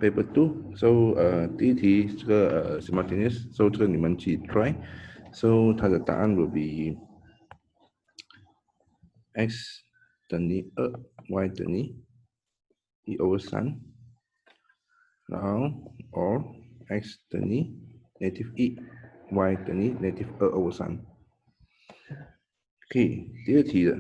paper 2 ，so 第一题这个simultaneous，so 这个你们去 try，so 它的答案 will be x 等于2 ，y 等于1/3，然后 or x 等于-1，y 等于-2/3。OK， 第二题的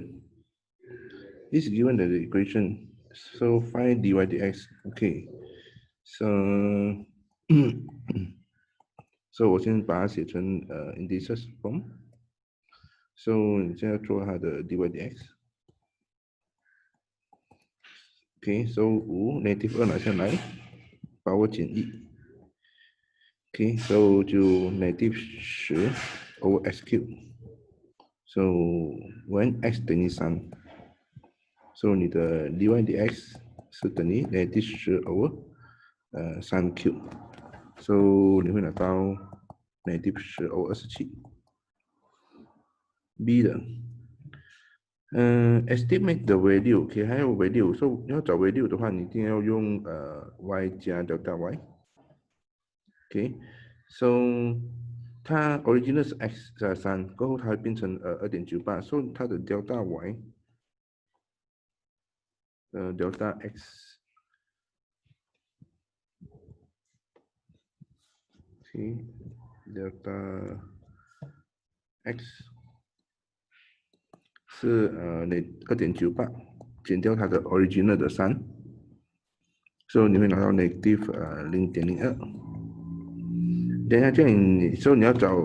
，is given the equation，so find dy dx。OK，so so 我先把它写成integers form。so 你现在做它的 dy dx。OK，so 5 -2拿下来，把我减1。OK，so 就-10 over x³。so when x 等于3，so 你的 dy dx 是等于-10 over 3³，so 你会拿到-10 over 27。B 的，estimate the value，OK， 还有 value，so 要找 value 的话，你一定要用y 加 delta y。OK，so 它 original 是 x 加3，过后它会变成2.98，so 它的 delta y delta x，OK， delta x 是2.98减掉它的 original 的3，so 你会拿到 negative 0.02。等一下，这样所以你要找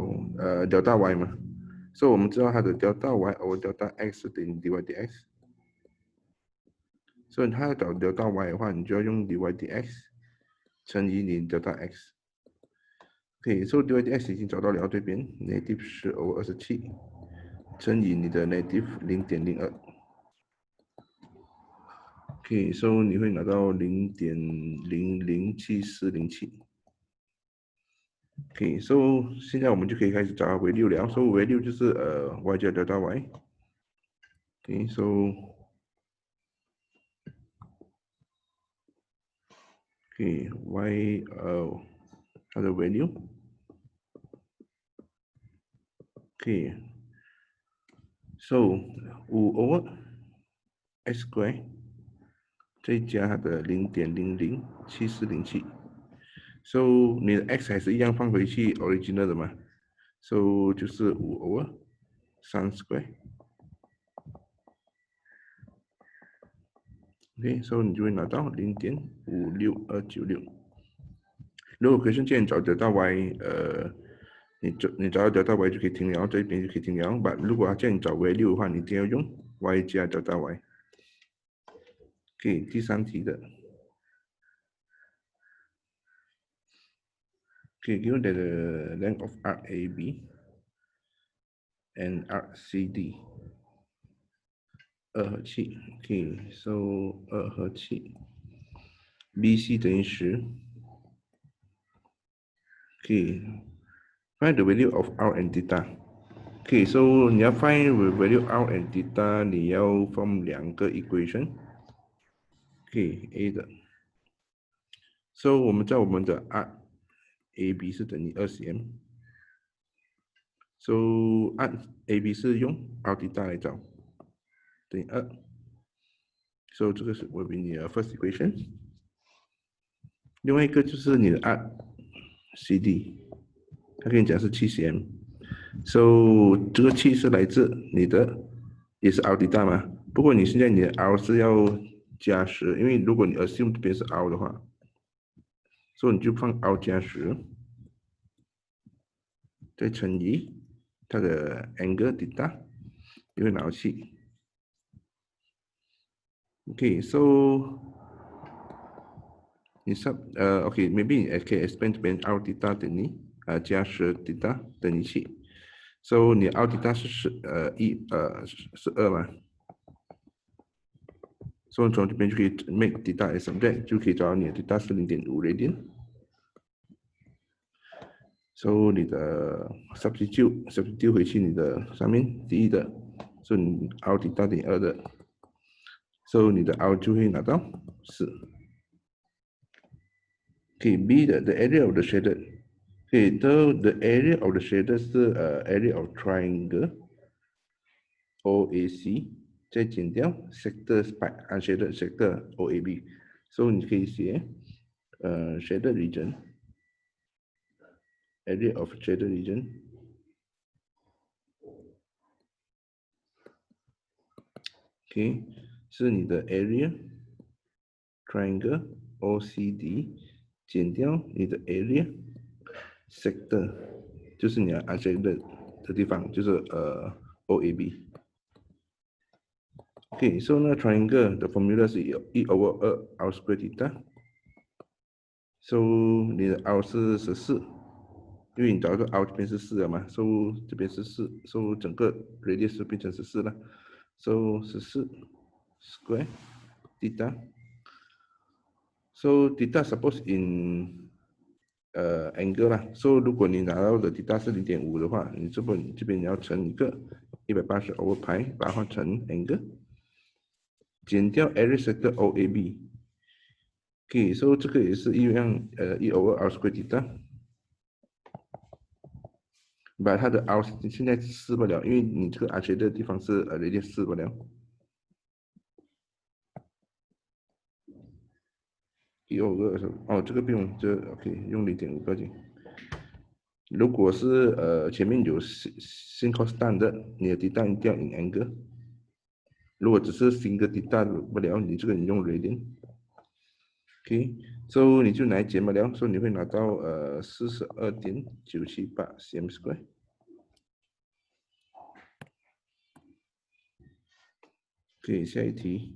delta y 嘛，所以我们知道它的 delta y over delta x 是等于 dy dx， 所以它要找 delta y 的话，你就要用 dy dx 乘以你 delta x。OK， 所以 dy dx 已经找到了这边 negative 10 over 27乘以你的 negative 0.02。OK， 所以你会拿到0.007407。OK，so 现在我们就可以开始找value了。so value 就是y 加 delta y。OK，so y 它的 value。OK，so 5 over x square 再加它的0.007407。so 你的 x 还是一样放回去 original 的嘛 ，so 就是5 over 3 square。OK，so 你就会拿到0.56296。如果 question 键找得到 y， 你找到 delta y 就可以停了，这边就可以停了。但如果叫你找 value 的话，你一定要用 y 加 delta y。OK， 第三题的。given that the length of arc AB and arc CD 2和7。OK，so 2和7 ，BC 等于10。OK，find the value of R and theta。OK，so 你要 find the value R and theta， 你要 form 2个 equation。OK，A 的。So 我们在我们的 arc AB 是等于2 cm。So arc AB 是用 R theta 来找，等于2。So 这个是will be 你的 first equation。另外一个就是你的 arc CD， 它跟你讲是7 cm。So 这个7是来自你的也是 R theta 嘛，不过你现在你的 R 是要加10，因为如果你 assume 这边是 R 的话，所以你就放 R 加10，再乘以它的 angle theta， 你会拿到7。OK，so 你maybe 你可以 expand 这边 R theta 等于加10 theta 等于7。So 你 R theta 是2嘛，所以从这边就可以 make theta as subject， 就可以找到你的 theta 是 0.5 radian。So 你的 substitute 回去你的上面第一的，所以你 R theta 等于2的，所以你的 R 就会拿到4。可以 B 的 the area of the shaded， 可以 the area of the shaded 是area of triangle OAC， 再减掉 sector by unshaded sector OAB， 所以你可以写shaded region area of shaded region。 OK， 是你的 area triangle OCD 减掉你的 area sector， 就是你要 unshaded 的地方，就是OAB。OK， so 那 triangle 的 formula 是1 over 2 r square theta。So 你的 r 是14，因为你找一个 r 这边是4了嘛 ，so 这边是4 ，so 整个 radius 变成14了 ，so 14 square theta。So theta suppose in angle 啦 ，so 如果你拿到的 theta 是0.5的话，你这边你要乘一个180 over pi， 把它换成 angle， 减掉 area sector OAB。OK， so 这个也是一样1 over r square theta。把它的 r 现在4不了，因为你这个 r 的地方是radius 4不了。1 over 2，这个不用，这 OK 用0.5不要紧。如果是前面有 sin cos tan 的，你的 theta 一定要 in angle。如果只是 single theta 不了，你这个你用 radian。OK，so 你就来减不了，所以你会拿到42.978 cm square。OK， 下一题。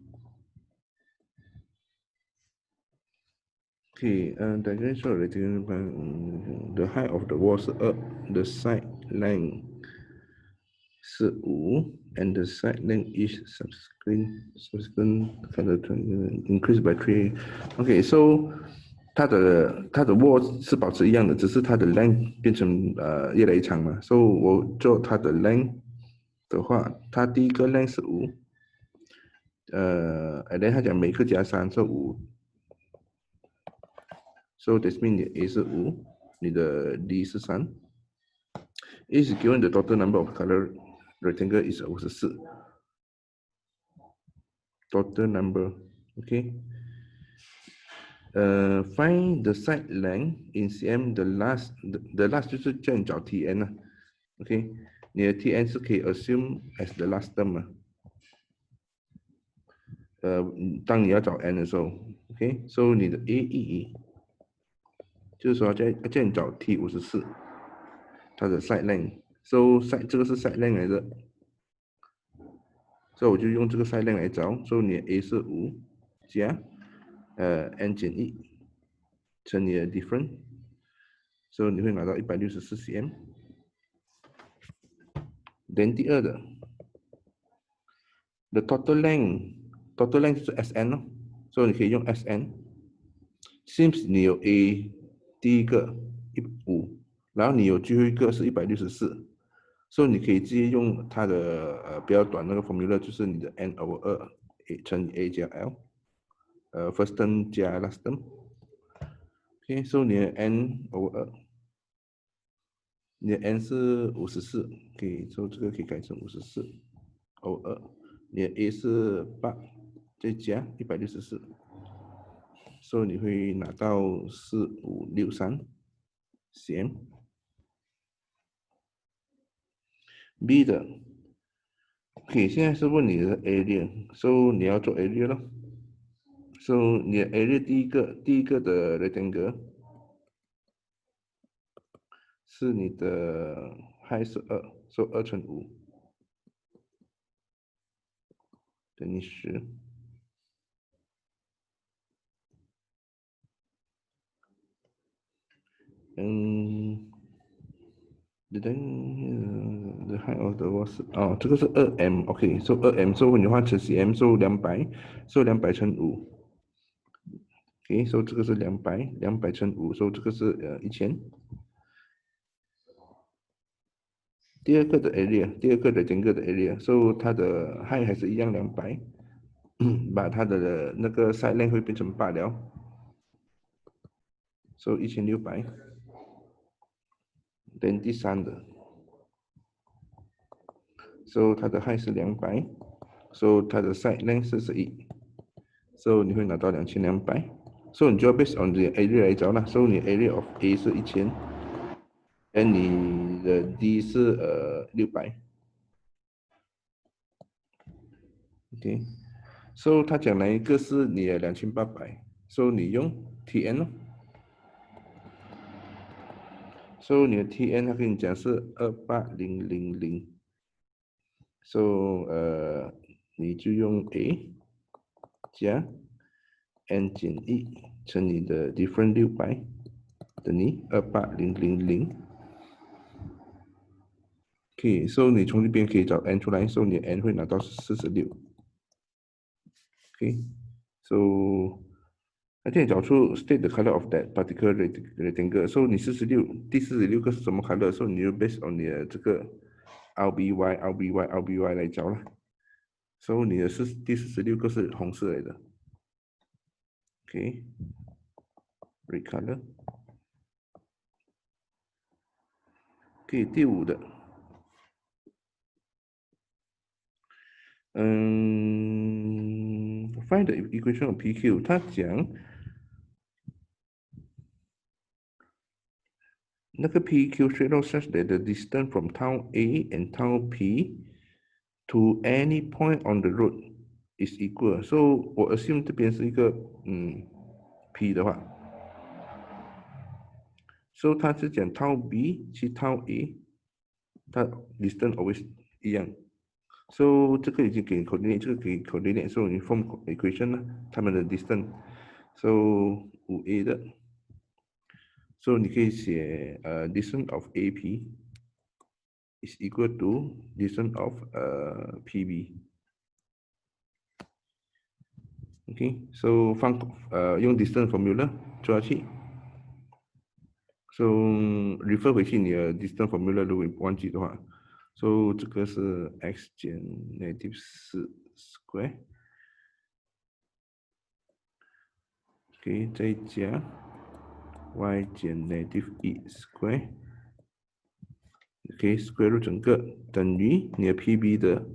Okay, diagonal of rectangle, the height of the wall 是2， the side length 是5 and the side length is subsequent increased by 3。Okay, so 它的 wall 是保持一样的，只是它的 length 变成越来越长嘛。So 我做它的 length 的话，它第一个 length 是5，and then 它讲每个加3是5。So this means 你的 A 是5，你的 D 是3。Is given the total number of color rectangle is 54。Total number, okay. Find the side length in cm. The last 就是叫你找 Tn 啊 ，OK。你的 Tn 是可以 assume as the last term 啊。当你要找 n 的时候 ，OK。So 你的 AE 就是说叫你找 T54，它的 side length。So 这个是 side length 来的，所以我就用这个 side length 来找。所以你的 A 是5加n 减1乘你的 difference， 所以你会拿到164 cm。then 第二的 the total length 就是 Sn 咯，所以你可以用 Sn。Since 你有 A 第一个5，然后你有最后一个是164，所以你可以直接用它的比较短那个 formula， 就是你的 n over 2乘以 A 加 L，first term 加 last term。OK， 所以你的 n over 2，你的 n 是54，可以，所以这个可以改成54 over 2。你的 A 是8，再加164，所以你会拿到4563 cm。B 的 OK， 现在是问你的 area，so 你要做 area 咯。So 你的 area 第一个的 rectangle 是你的 height 是2，so 2乘5等于10。the height of the wall 是这个是2m，OK，so 2m，so 你换成 cm，so 200，so 200乘5。OK，so 这个是200乘5，so 这个是1000。第二个的 rectangle 的 area，so 它的 height 还是一样200，把它的那个 side length 会变成8了。，so 1600。then 第三的 ，so 它的 height 是200，so 它的 side length 是11，so 你会拿到2200，so 你就要 based on 你的 area 来找啦，so 你的 area of A 是1000，and 你的 D 是600。OK，so 他讲哪一个是你的2800，so 你用 TN 咯。so 你的 TN 他跟你讲是28000，so 你就用 A 加 n 减1乘你的 different 600等于28000。OK，so 你从这边可以找 n 出来，so 你的 n 会拿到46。OK，so 那天找出 state the color of that particular rectangle，so 你第46个是什么 color，so 你就 based on 你的这个 RBY 来找了。so 你的第46个是红色来的。OK，red color。OK，第5的。find the equation of PQ， 它讲那个 PQ straight out such that the distance from town A and town P to any point on the road is equal。so 我 assume 这边是一个P 的话，so 它是讲 town B 去 town A， 它 distance always 一样。so 这个已经给 coordinate， 这个给 coordinate， so 你 form equation 了，它们的 distance。so 5A 的 ，so 你可以写distance of AP is equal to distance of PB。OK，so 用 distance formula 做下去。so refer 回去你的 distance formula， 如果你忘记的话。so 这个是 x 减 negative 4 square。OK， 再加 y 减 negative 1 square。OK，square root 整个等于你的 PB 的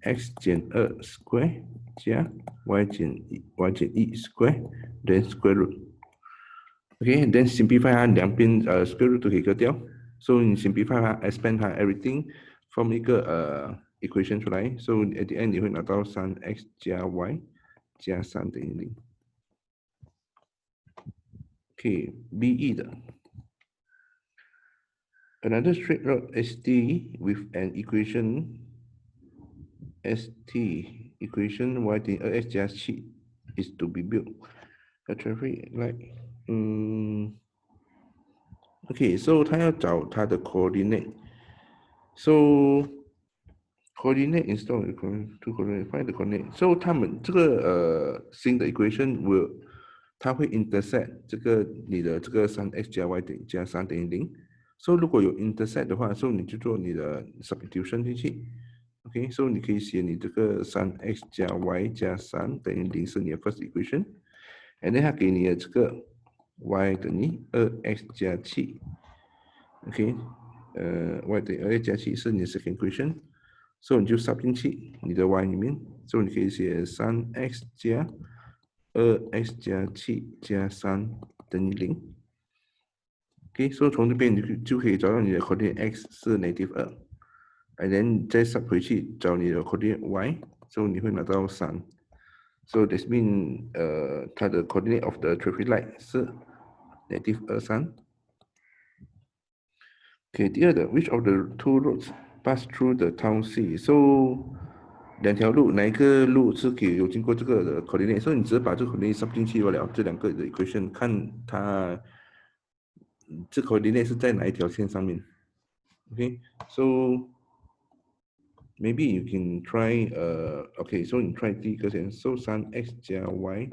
x 减2 square 加 y 减1 square then square root。OK，then simplify 它两边square root 都可以割掉。so 你 simplify 它 expand 它 everything from 一个equation 出来。so at the end 你会拿到 3x 加 y 加3等于0。OK，BE 的 another straight road ST with an equation y 等于2x 加7 is to be built。a traffic light。OK，so 他要找他的 coordinate。so coordinate install to coordinate find the coordinate。so 他们这个新的 equation will 它会 intersect 这个你的这个 3x 加 y 加3等于0。so 如果有 intersect 的话 so 你就做你的 substitution 进去。OK，so 你可以写你这个 3x 加 y 加3等于0是你的 first equation。and then 它给你的这个 y 等于2x 加7。y 等于2x 加7是你的 second equation。so 你就 sub 进去你的 y 里面。so 你可以写 3x 加 2x 加7加3等于0。OK，so 从这边你就可以找到你的 coordinate x 是 negative 2。and then 再 sub 回去找你的 coordinate y，so 你会拿到3。so this mean 它的 coordinate of the traffic light 是 negative 23。第二的 which of the two roads pass through the town C？so 两条路哪一个路是可以有经过这个的 coordinate？ 所以你只是把这个 coordinate sub 进去罢了，这两个的 equation 看它这 coordinate 是在哪一条线上面。OK，so maybe you can try OK，so 你 try 第一个先 ，so 3x 加 y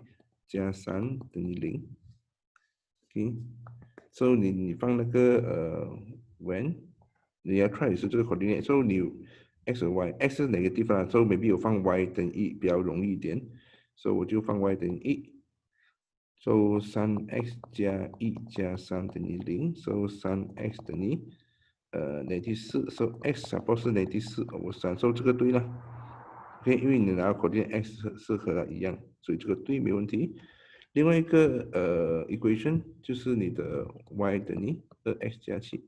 加3等于0。OK，so 你放那个when 你要 try 是这个 coordinate，so 你 x 和 y，x 是哪个地方 so maybe 我放 y 等于1比较容易一点，so 我就放 y 等于1。So 3x 加1加3等于0 ，so 3x 等于-4 ，so x suppose 是-4 over 3， so 这个对了。OK， 因为你拿 coordinate x 是和它一样，所以这个对没问题。另外一个equation 就是你的 y 等于 2x 加7，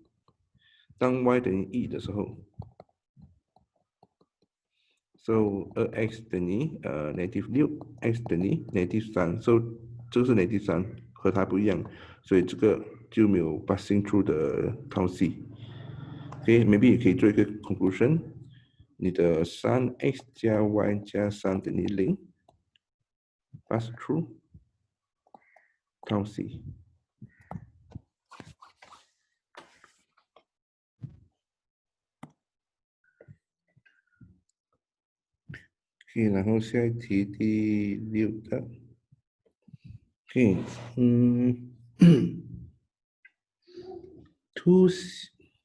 当 y 等于1的时候。So 2x 等于-6，x 等于-3， so 这个是-3，和它不一样，所以这个就没有 passing through 的套系。OK，maybe 也可以做一个 conclusion， 你的 3x 加 y 加3等于0 ，pass through 套系。OK， 然后下一题第6的。OK，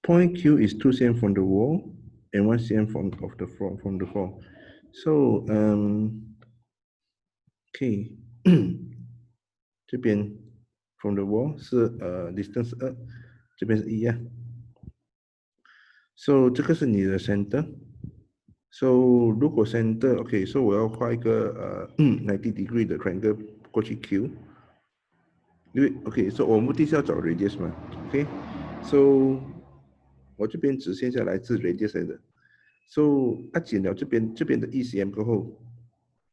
point Q is 2 cm from the wall and 1 cm from the floor. So OK， 这边 from the wall 是distance 2，这边是1啊。So 这个是你的 center。So 如果 center OK，so 我要画一个90 degree 的 triangle 过去 Q。因为 OK，so 我目的是要找 radius 嘛 ，OK，so 我这边直线下来是 radius 来的，so 它减了这边的 ECM 过后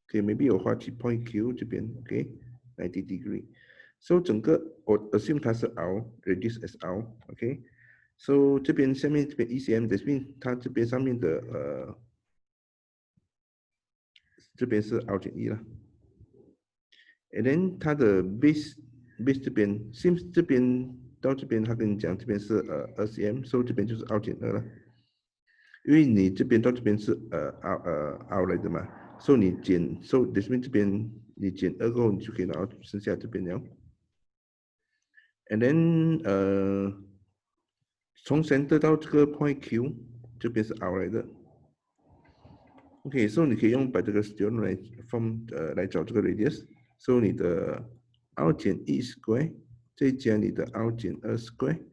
，OK，maybe 我画去 point Q 这边 ，OK，90 degree，so 整个我 assume 它是 R，radius as R，OK，so 这边下面这边 ECM， 这边它这边上面的这边是 R 减1啦。And then 它的 base 这边 ，seems 这边到这边，他跟你讲这边是2 cm， 所以这边就是 R 减2了。因为你这边到这边是R 来的嘛，所以你减，so 这边你减2过后，你就可以拿到剩下这边了。And then 从 center 到这个 point Q， 这边是 R 来的。OK，so 你可以用把这个 stone 来找这个 radius。So 你的 R 减1 square 再加你的 R 减2 square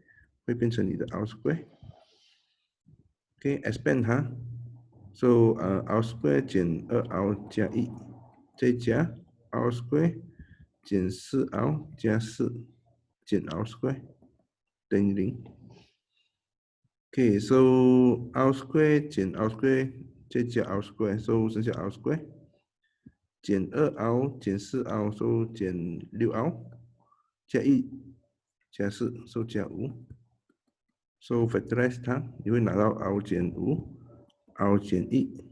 会变成你的 R square。OK，expand 它。So R square 减2R 加1再加 R square 减4R 加4减 R square 等于0。OK，so R square 减 R square 再加 R square，so 剩下 R square。减2R 减4R， so 减6R， 加1加4， so 加5。So factorize 它，你会拿到 R 减5，R 减1。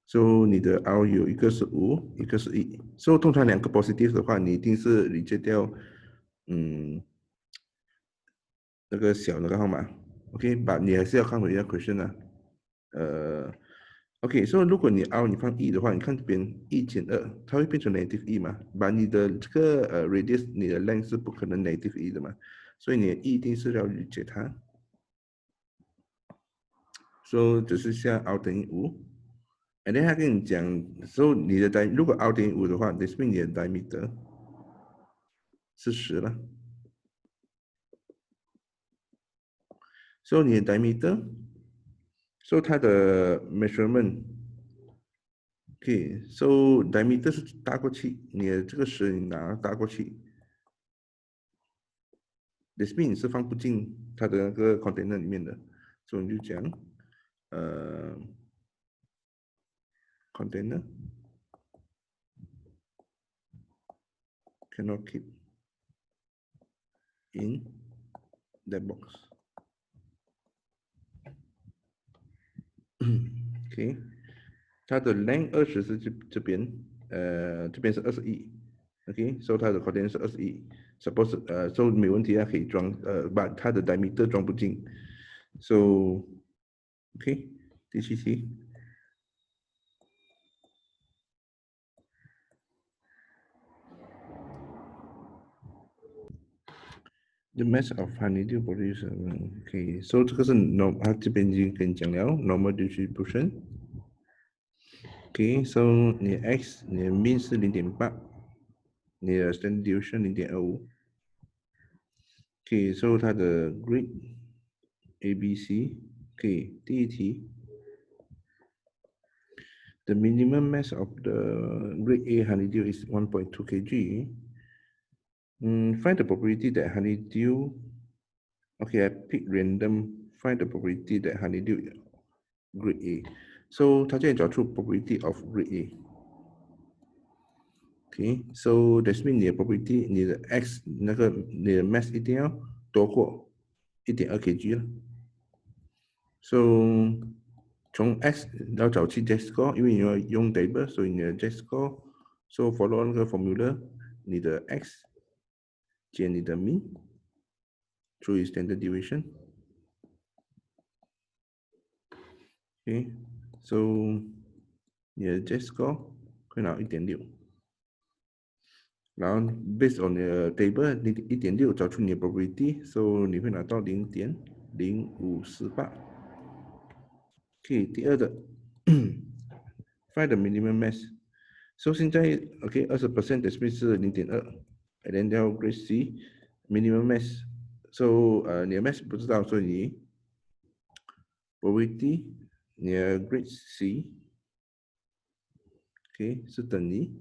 So 你的 R 有一个是5，一个是1。So 通常两个 positive 的话，你一定是 reject 掉，那个小那个号码。OK，but 你还是要看回一下 question 啊。OK，so 如果你 R 你放1的话，你看这边1减2，它会变成 negative 1嘛？把你的这个radius， 你的 length 是不可能 negative 1的嘛？所以你的1一定是要理解它。So 只是下 R 等于5，and then 他跟你讲，so 你的如果 R 等于5的话 ，this means 你的 diameter 是10了。So 你的 diameter，so 它的 measurement。OK，so diameter 是搭过去，你的这个10你拿搭过去 ，this means 你是放不进它的那个 container 里面的，所以你就讲container cannot keep in that box。OK，它的 length 20是这边，这边是21。OK，so 它的 container 是21，suppose so 没问题，它可以装，把它的 diameter 装不进。So OK，第7题。The mass of honeydew produce，OK，so 这个是 它这边已经跟你讲了 normal distribution。OK，so 你 x 你的 mean 是0.8你的 standard deviation 0.25。OK， so 它的 grade ABC。OK， 第一题。The minimum mass of the grade A honeydew is 1.2 kg. Find the probability that honeydew. Okay, I pick random. Find the probability that honeydew grade A. So 它这里找出 probability of grade A. Okay, so that means 你的 probability， 你的 x 你的 mass 一定要多过1.2 kg 了。So 从 x 要找去 z score， 因为你要用 table， 所以你的 z score。So follow 那个 formula， 你的 x 减你的 mean 除以 standard deviation。Okay, so 你的 z score 会拿1.6，然后 based on 你的 table， 你1.6找出你的 probability，so 你会拿到0.0548。OK， 第二的find the minimum mass。So 现在 OK 20% that means 是0.2， and then 要 grade C minimum mass。So 你的 mass 不知道，所以你 probability 你的 grade C OK 是等于，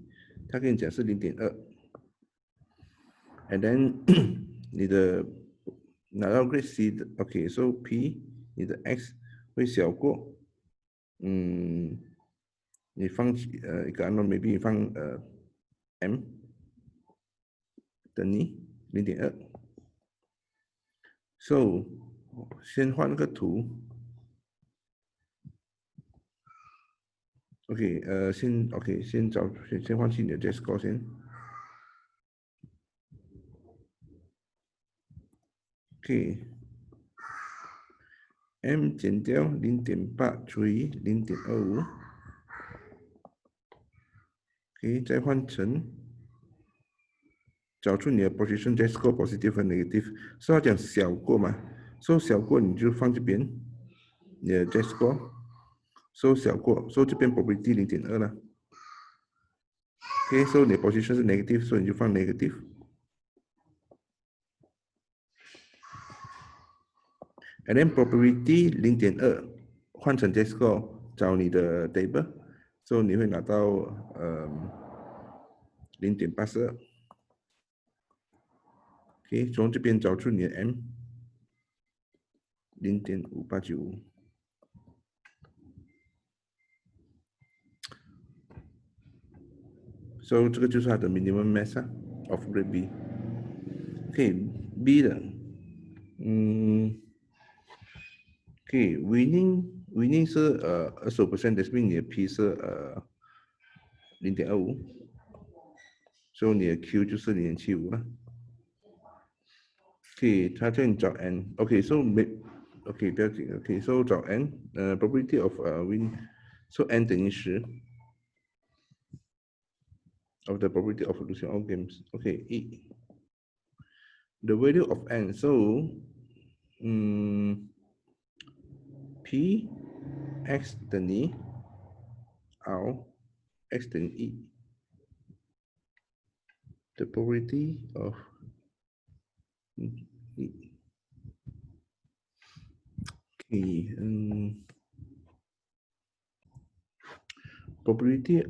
他跟你讲是0.2， and then 你的拿到 grade C 的 OK，so P 你的 x 会小过你放一个 unknown maybe 你放m 等于0.2。So 先画那个图。OK， 先放弃你的 z score 先。OK，m 减掉0.8除以0.25。OK， 再换成找出你的 position z score positive 和 negative， 是要讲小过嘛？ So 小过你就放这边，你的 z score。So 小过 ，so 这边 probability 0.2了。OK，so 你的 position 是 negative， 所以你就放 negative。And then probability 0.2换成 z score， 找你的 table，so 你会拿到0.82。OK， 从这边找出你的 m 0.5895。So 这个就是它的 minimum mass of grade B。OK，B 的，winning 是20%， that means 你的 P 是0.25， 所以你的 Q 就是0.75了。OK， 它叫你找 n。OK，so OK 不要紧。OK，so 找 n，probability of win，so n 等于10 of the probability of losing all games。OK， the value of n，so P x 等于 r x 等于1，the probability of probability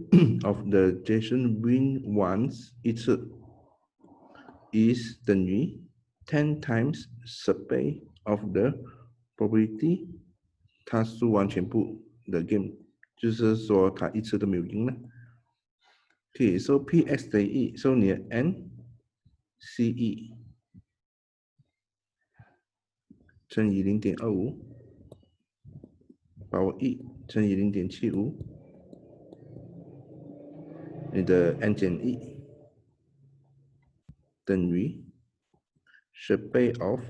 of the Jason win once 一次 is 等于 10 times space of the probability 他输完全部的 game， 就是说他一次都没有赢了。OK，so px 等于1，so 你的 n ce 乘以0.25 把我1乘以0.75，你的 n 减1等于10倍 of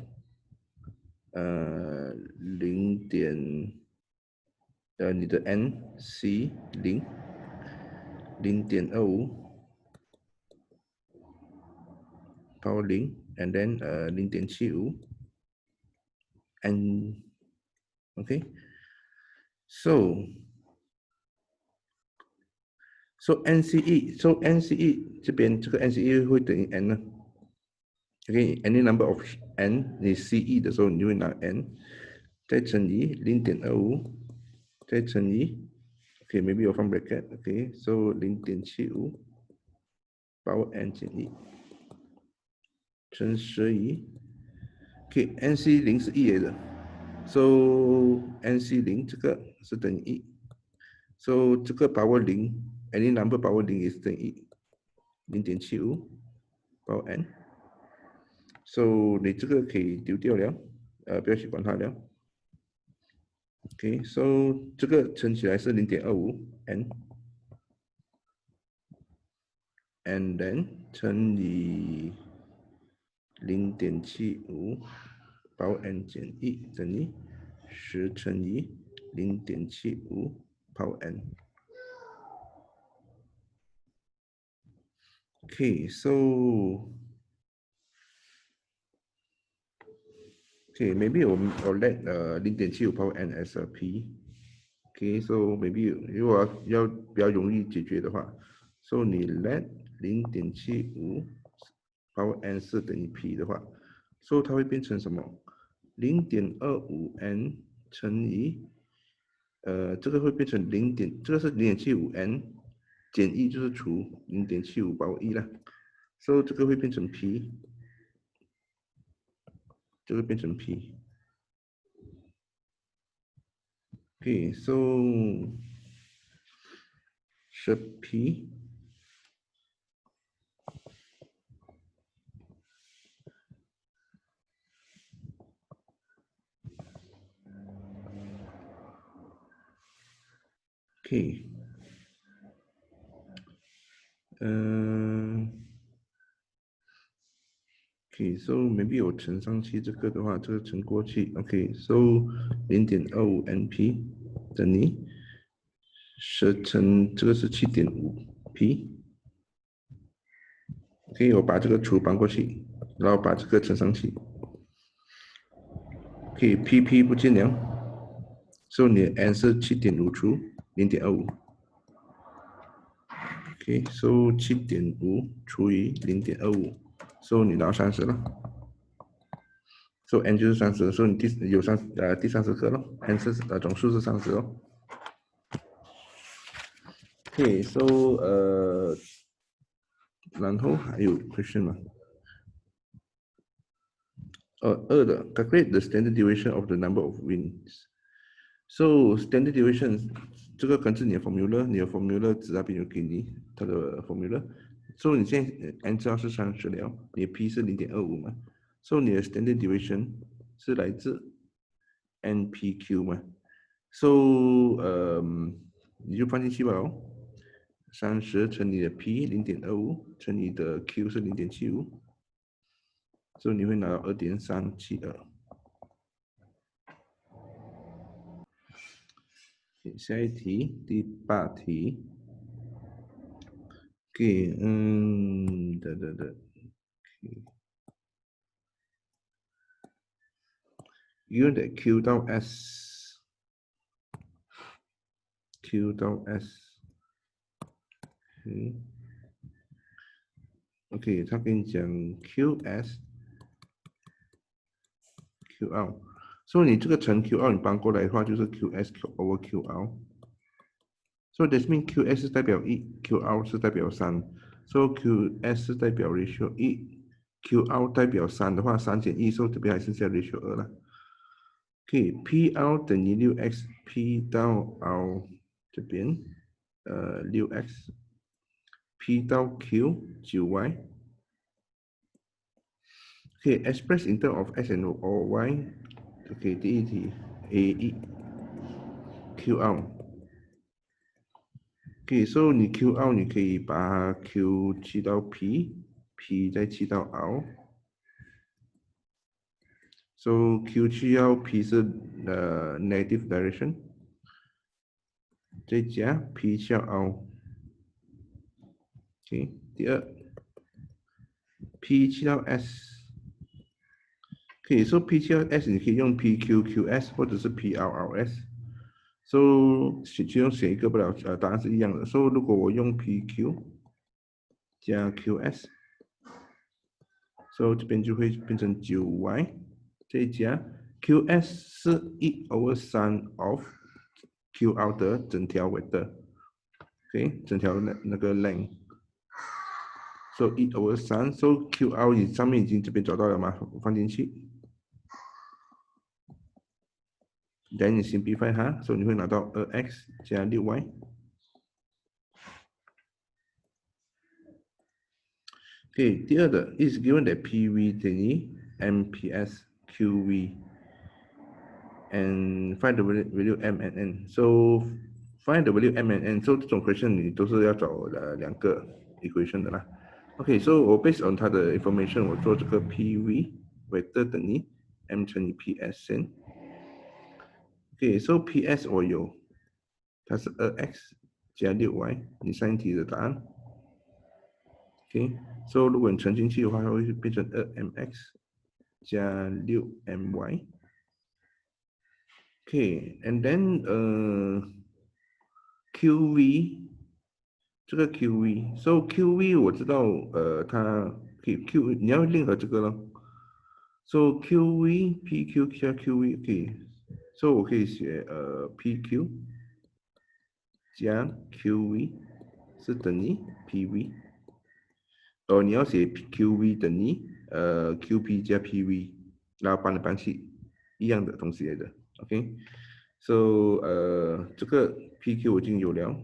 你的 n c 0.25 power 0 and then 0.75 and okay，so So NCE 这边这个 NCE 会等于 n 呢 ？OK，any number of n， 你 CE 的时候你就会拿 n， 再乘以0.25，再乘以 OK，maybe 我放 bracket，OK，so 0.75 power n 减1乘11。OK，NC 0是1来的 ，so NC 0这个是等于1。So 这个 power 0 ，any number power 0是等于0.75 power n。So 你这个可以丢掉了，不要去管它了。OK，so 这个乘起来是0.25 n，and then 乘以0.75 power n 减1等于10乘以0.75 power n。Okay，so maybe 我 let 0.75 power n as a p。Okay，so maybe 如果要比较容易解决的话，so 你 let 0.75 power n 是等于 p 的话，so 它会变成什么？0.25 n 乘以这个会变成这个是0.75 n 减1就是除0.75 power 1了，so 这个会变成 p。这个变成 p。OK，so 是 p。OK，OK，so maybe 我乘上去这个的话，这个乘过去。OK，so 0.25 NP 等于10乘这个是7.5 P。OK，我把这个除搬过去，然后把这个乘上去。OK，PP 不见了，所以你的 n 是7.5除0.25。OK，so 7.5除以0.25，所以你拿30了。So n 就是30，所以你第30个咯 ，n 是总数是30咯。OK，so 然后还有 question 吗？2的 calculate the standard deviation of the number of wins。So standard deviation 这个根据你的 formula， 你的 formula 纸那边有给你它的 formula。So 你现在 n 知道是30了，你的 p 是0.25嘛，so 你的 standard deviation 是来自 NPQ 嘛，so 你就放进去吧哦，30乘你的 p 0.25乘你的 q 是0.75，所以你会拿到2.372。下一题，第8题。Given that Q 到 S，Q 到 S，OK，他跟你讲 QS，QL，所以你这个乘 QL 你搬过来的话就是 QS over QL。So that means QS 是代表1，QL 是代表3，so QS 是代表 ratio 1，QL 代表3的话，3减1，所以这边还剩下 ratio 2了。OK，PL 等于 6x，P 到 R 这边6x，P 到 Q 9y。OK，express in terms of x and or y。OK，第一题 A1，QL。OK，so 你 QL 你可以把 Q 去到 P，P 再去到 R。So Q 去到 P 是negative direction，再加 P 去到 R。OK，第二 P 去到 S。OK，so P 去到 S 你可以用 PQQS 或者是 PRRS。So 其中选一个不了，答案是一样的。So 如果我用 PQ 加 QS，So 这边就会变成 9Y， 再加 QS 是1/3 of QR 的整条 vector，OK， 整条那个 length。So 1/3，So QR 上面已经这边找到了吗？我放进去。Then 你 simplify 它，所以你会拿到 2x 加 6y。OK， 第二个 is given that PV 等于 MPS QV and find the value M and N. So find the value M and N. So 这种 question 你都是要找两个 equation 的啦。OK，so 我 based on 它的 information， 我做这个 PV vector 等于 M 乘以 PS 先。OK，so PS 我有，它是 2x 加 6y， 你上一题的答案。OK，so 如果你乘进去的话，它会变成 2mx 加 6my。OK，and then QV 这个 QV，so QV 我知道它 Q 你要任何这个咯。So QV PQ 加 QV，OK，so 我可以写PQ 加 QV 是等于 PV。你要写 QV 等于QP 加 PV， 然后搬来搬去，一样的东西来的。OK，so 这个 PQ 我已经有了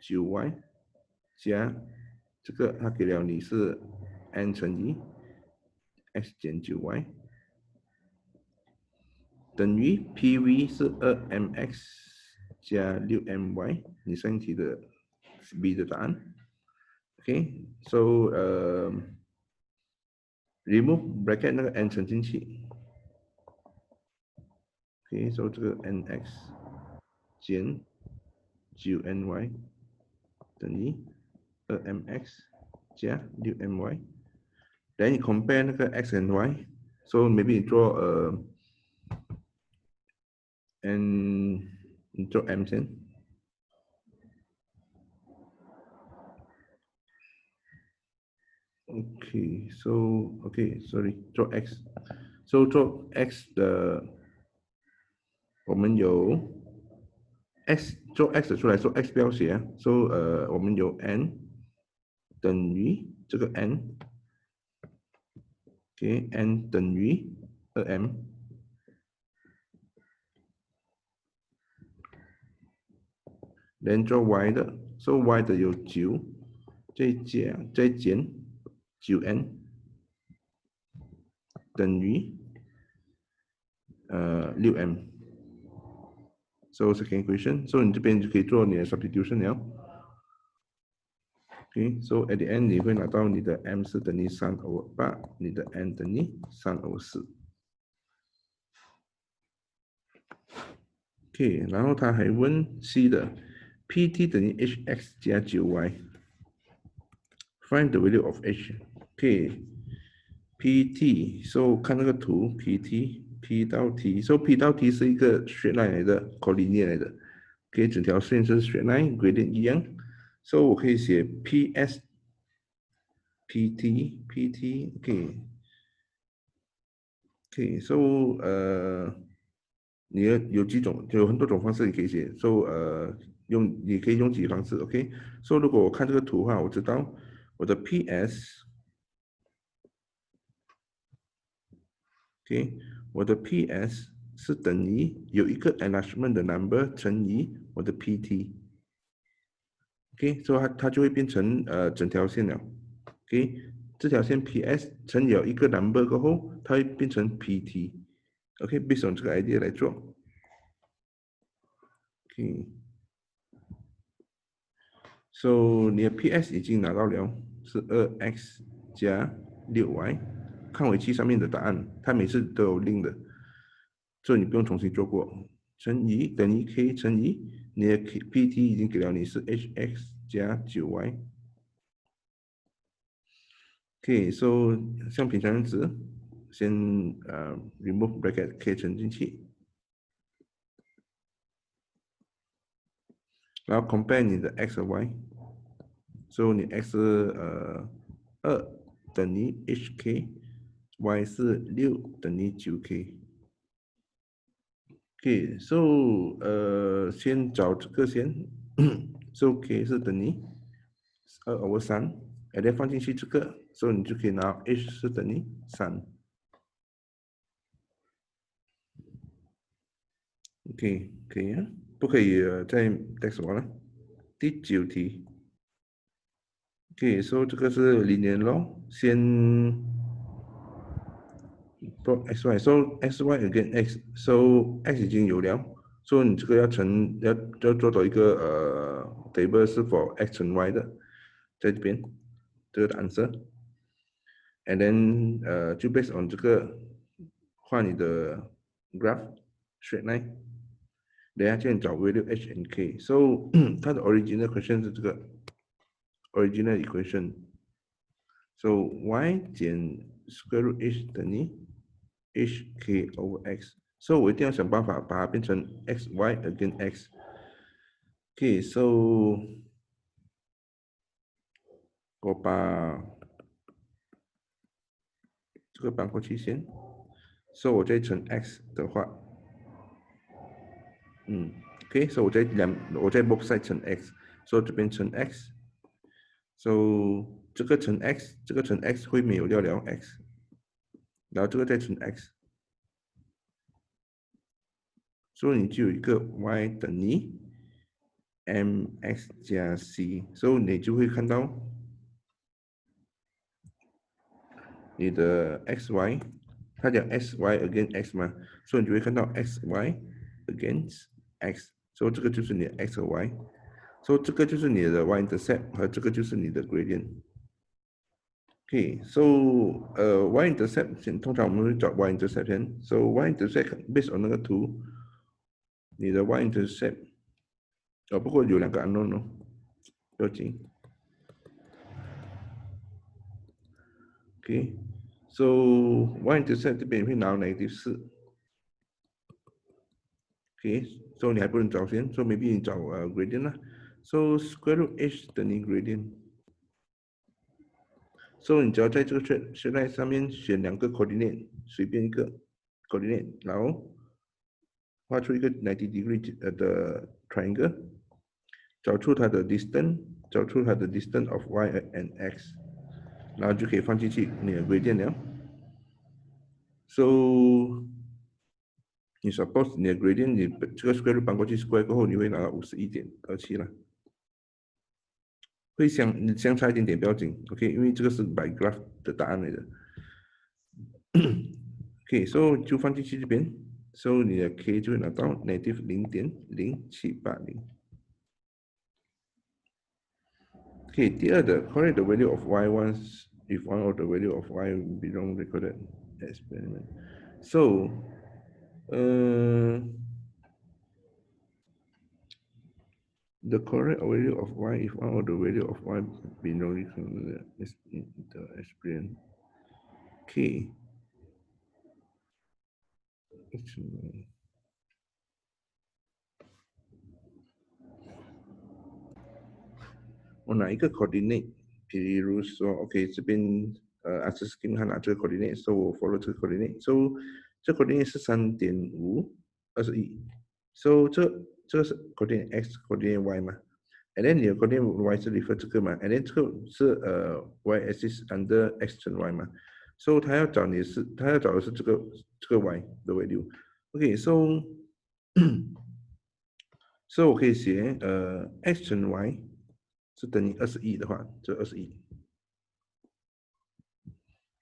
9y 加这个它给了你是 n 乘以 x 减 9y 等于 PV 是 2mx 加 6my， 你上一题的 B 的答案。OK，so remove bracket 那个 n 乘进去。OK，so 这个 nx 减 9ny 等于 2mx 加 6my。Then 你 compare 那个 x and y，so maybe 你做你做 m 先。OK，sorry， 做 x，so 做 x 的，我们有 x 做 x 的出来，so x 不要写啊，so 我们有 n 等于这个 n，OK，n 等于 2m， then 做 y 的，so y 的有9，再减 9n 等于6m。So second equation，so 你这边就可以做你的 substitution 了。OK，so at the end 你会拿到你的 m 是等于3/8，你的 n 等于3/4。OK，然后他还问 C 的 PT 等于 hx 加 9y，find the value of h。OK，PT，so 看那个图 PT，P 到 T，so P 到 T 是一个 straight line 来的 collinear 来的。OK，整条线是 straight line，gradient 一样。So 我可以写 PS PT，OK，so 你有几种，有很多种方式你可以写，so 你可以用几个方式，OK，so 如果我看这个图的话，我知道我的 PS，OK，我的 PS 是等于有一个 enlargement 的 number 乘以我的 PT，OK，so 它就会变成整条线了，OK，这条线 PS 乘以有一个 number 过后，它会变成 PT，OK，based on 这个 idea 来做，OK，so 你的 PS 已经拿到了，是2x 加 6y，看回去上面的答案，它每次都有 link 的，所以你不用重新做过，乘以等于 k 乘以你的 PT 已经给了你是 hx 加 9y。OK，so 像平常样子，先remove bracket k 乘进去然后 compare 你的 x 和 y， 所以你 x 是2等于 hk，y 是6等于 9k。OK， so 先找这个先，so k 是等于2/3，and then 放进去这个，所以你就可以拿 h 是等于3。OK， 可以啊，不可以再 text 我了。第9题，OK， so 这个是linear咯，先 plot xy，so xy again x，so x 已经有了，所以你这个要做到一个table 是 for x 乘 y 的，在这边这个 answer，and then 就 based on 这个画你的 graph straight line，等下先找 value h and k，so 它的 original question 是这个 original equation，so y 减 square root h 等于 hk over x， 所以我一定要想办法把它变成 xy again x。OK，so 我把这个搬过去先，所以我再乘 x 的话，OK，所以我在 both side 乘 x， 所以这边乘 x，so 这个乘 x， 这个乘 x 会没有掉了 x， 然后这个再乘 x， 所以你就有一个 y 等于 mx 加 c， 所以你就会看到你的 xy， 它讲 xy against x 嘛，所以你就会看到 xy against x， 所以这个就是你的 x 和 y， 所以这个就是你的 y-intercept 和这个就是你的 gradient。OK，so y-intercept 通常我们会找 y-intercept 先 ，so y-intercept based on 那个图，你的 y-intercept 不过有2个 unknown 哦，不要紧。OK，so y-intercept 这边会拿-4。OK，so 你还不能找先，so maybe 你找gradient 啦。So square root h 等于 gradient。So 你只要在这个straight line 上面选2个 coordinate， 随便一个 coordinate， 然后画出一个90 degree 的 triangle， 找出它的 distance， 找出它的 distance of y and x， 然后就可以放进去你的 gradient 了。So 你 suppose 你的 gradient 你这个 square root 搬过去 square 过后，你会拿到51.27了。会相差一点点不要紧 ，OK， 因为这个是 by graph 的答案来的。OK，so 就放进去这边 ，so 你的 k 就会拿到 -0.0780。OK， 第二的 correct the value of y once if one of the value of y belong recorded experiment。So，the correct value of y if one of the value of y belong recorded in the experiment。OK。我拿一个 coordinate， 比如说 OK 这边answer scheme 他拿这个 coordinate，so 我 follow 这个 coordinate，so 这 coordinate 是3.5 21，so 这个是 coordinate x coordinate y 嘛，and then 你的 coordinate y 是 refer 这个嘛，and then 这个是y axis under x 乘 y 嘛，so 他要找的是这个 y 的 value，OK，so so 我可以写x 乘 y 是等于21的话，就21。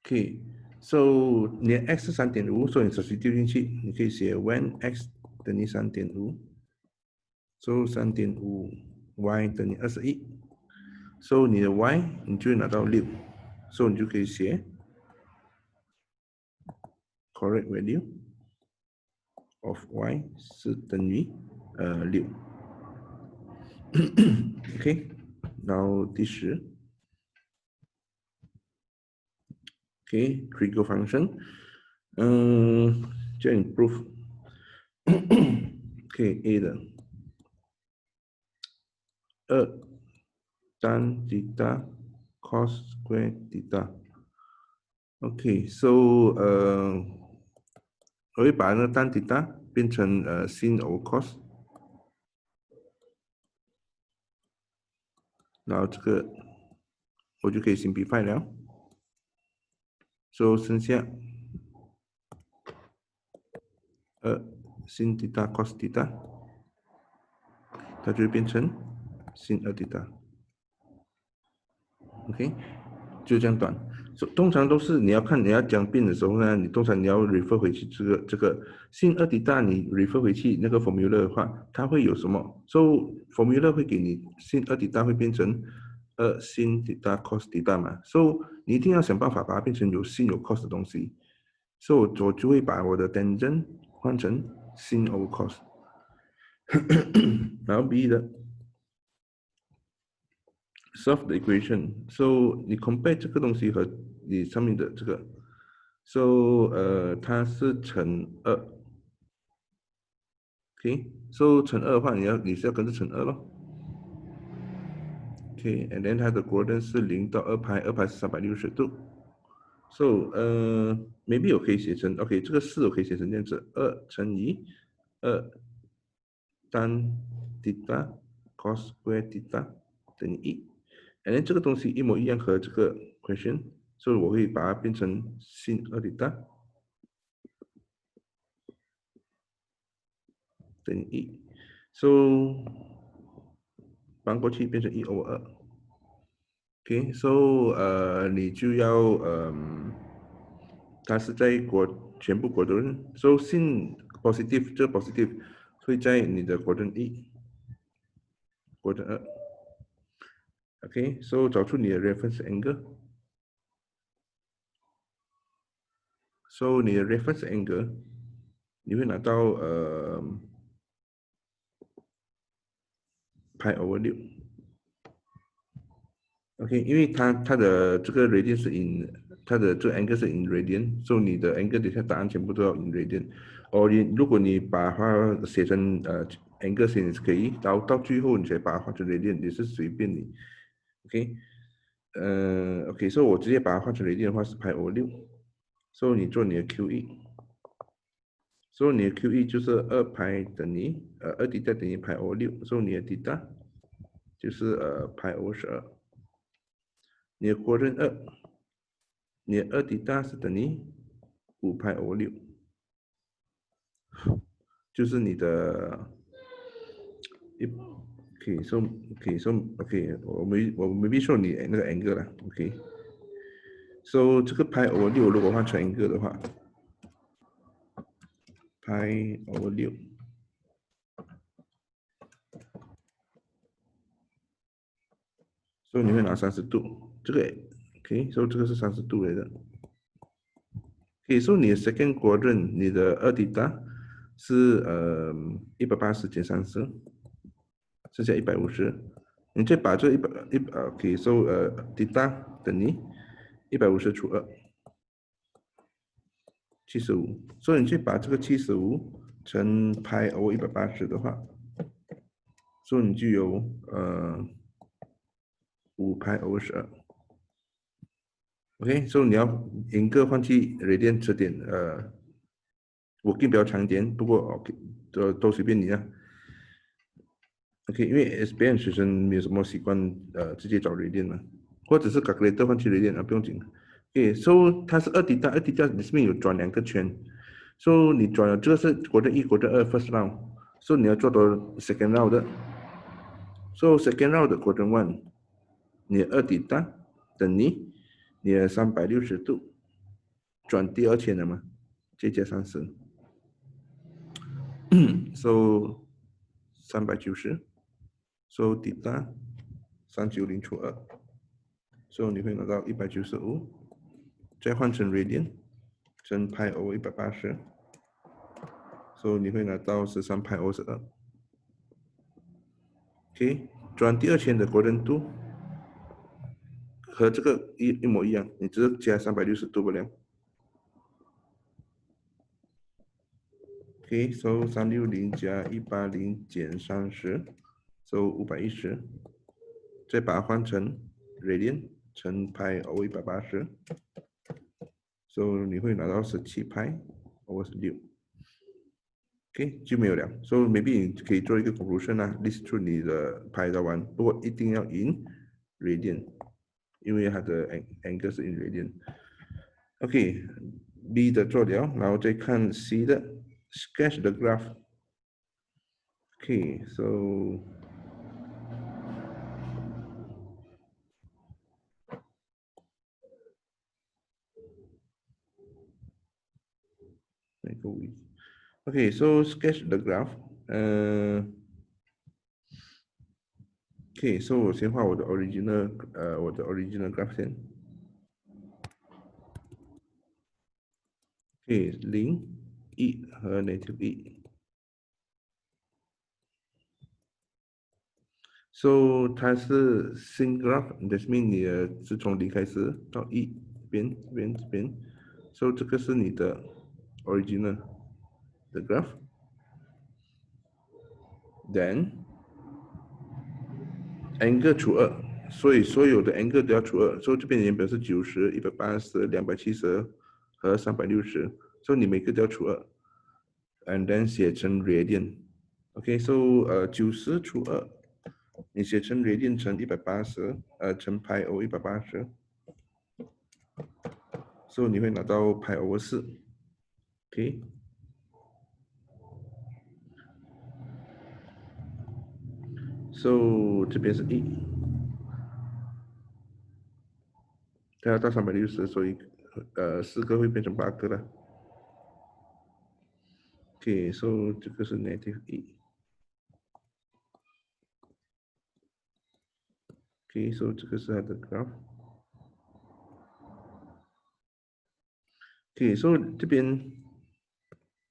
OK，so 你的 x 是3.5，所以你手机丢进去，你可以写 when x 等于3.5，so 3.5y 等于21，so 你的 y 你就会拿到6，so 你就可以写 correct value of y 是等于6。OK，然后第10。OK， trigger function，就 improve，OK A 的2 tan theta cos square theta。OK， so 我会把那个 tan theta 变成sin over cos， 然后这个我就可以 simplify 了。so 剩下sin theta cos theta， 它就会变成sin 2 theta。OK， 就这样短。通常都是你要看你要讲变的时候呢，通常你要 refer 回去这个sin 2 theta， 你 refer 回去那个 formula 的话，它会有什么 ？so formula 会给你 sin 2 theta 会变成sin theta cos theta 嘛，so 你一定要想办法把它变成有 sin 有 cos 的东西。so 我就会把我的 tangent 换成 sin over cos， 然后 b 的 solve the equation。so 你 compare 这个东西和你上面的这个 ，so 它是乘2 ，OK，so 乘2的话，你是要跟着乘2咯。OK，and then 它的 quadrant 是0到2派，2派是360度。so maybe 我可以写成 OK， 这个4我可以写成这样子，2乘以2 tan theta cos square theta 等于1，and then 这个东西一模一样和这个 question， 所以我会把它变成 sin 2 theta 等于1，so 搬过去变成1 over 2。OK，so 你就要它是在全部quadrant，so sin positive 这 positive 会在你的quadrant 1，quadrant 2。OK，so 找出你的 reference angle，so 你的 reference angle 你会拿到派 over 6。OK， 因为它的这个 radian 是 in 它的这个 angle 是 in radian， 所以你的 angle 底下答案全部都要 in radian。如果你把它写成angle 先也是可以，到最后你才把它换成 radian 也是随便你。OK，所以我直接把它换成 radian 的话是派 over 6，所以你做你的 QE，所以你的 QE 就是2派等于2 theta 等于派 over 6，所以你的 theta 就是派 over 12。你的 quadrant 2，你的2 theta 是等于5派 over 6，就是你的OK，我没说你那个 angle 了 OK，so 这个派 over 6如果换成 angle 的话，派 over 6，所以你会拿30度，这个 OK，so 这个是30度来的。OK，so 你的 second quadrant 你的2 theta 是180减30，剩下150。你再把这OK，so theta 等于150除2。75，所以你去把这个75乘派 over 180的话，所以你就有5派 over 12。OK，所以你要严格换去 radian 这点我更比较长一点，不过 OK 都随便你啊。OK， 因为 SPM 学生没有什么习惯直接找 radian 嘛，或者是 calculator 换去 radian 啊，不用紧。OK，so 它是2 theta，2 theta 里面有转2个圈，so 你转了这个是quadrant 1 quadrant 2 first round，so 你要做到 second round 的，so second round 的 quadrant 1，你的2 theta 等于你的360度转第2圈了嘛，再加30，so 390，so theta 390除2，所以你会拿到195，再换成 radian，乘派 over 180，所以你会拿到13派 over 12。OK， 转第2圈的 quadrant 2和这个一模一样，你只是加360度不了。OK，so 360加180减30，so 510。再把它换成 radian 乘派 over 180，所以你会拿到17派 over 16。OK 就没有了。So maybe 你可以做一个 conclusion 啊 ，list 出你的派到完，不过一定要 in radian，因为它的 angle 是 in radian。OK，B 的做了，然后再看 C 的 sketch the graph。OK，so 那个位 OK，so sketch the graph。OK，so 我先画我的 original graph 先。OK，0、1和 negative 1。So 它是 sin graph，that means 你的是从0开始到1边这边这边。So 这个是你的 original 的 graph。Then angle 除2，所以所有的 angle 都要除2。所以这边原本是90、180、270和360，所以你每个都要除2。And then 写成 radian。OK，so 90除2，你写成 radian 乘180，乘 pi over 180，所以你会拿到 pi over 4。OK，so 这边是1，它要到360，所以4个会变成8个了。OK，so 这个是 negative 1。OK，so 这个是它的 graph。OK，so 这边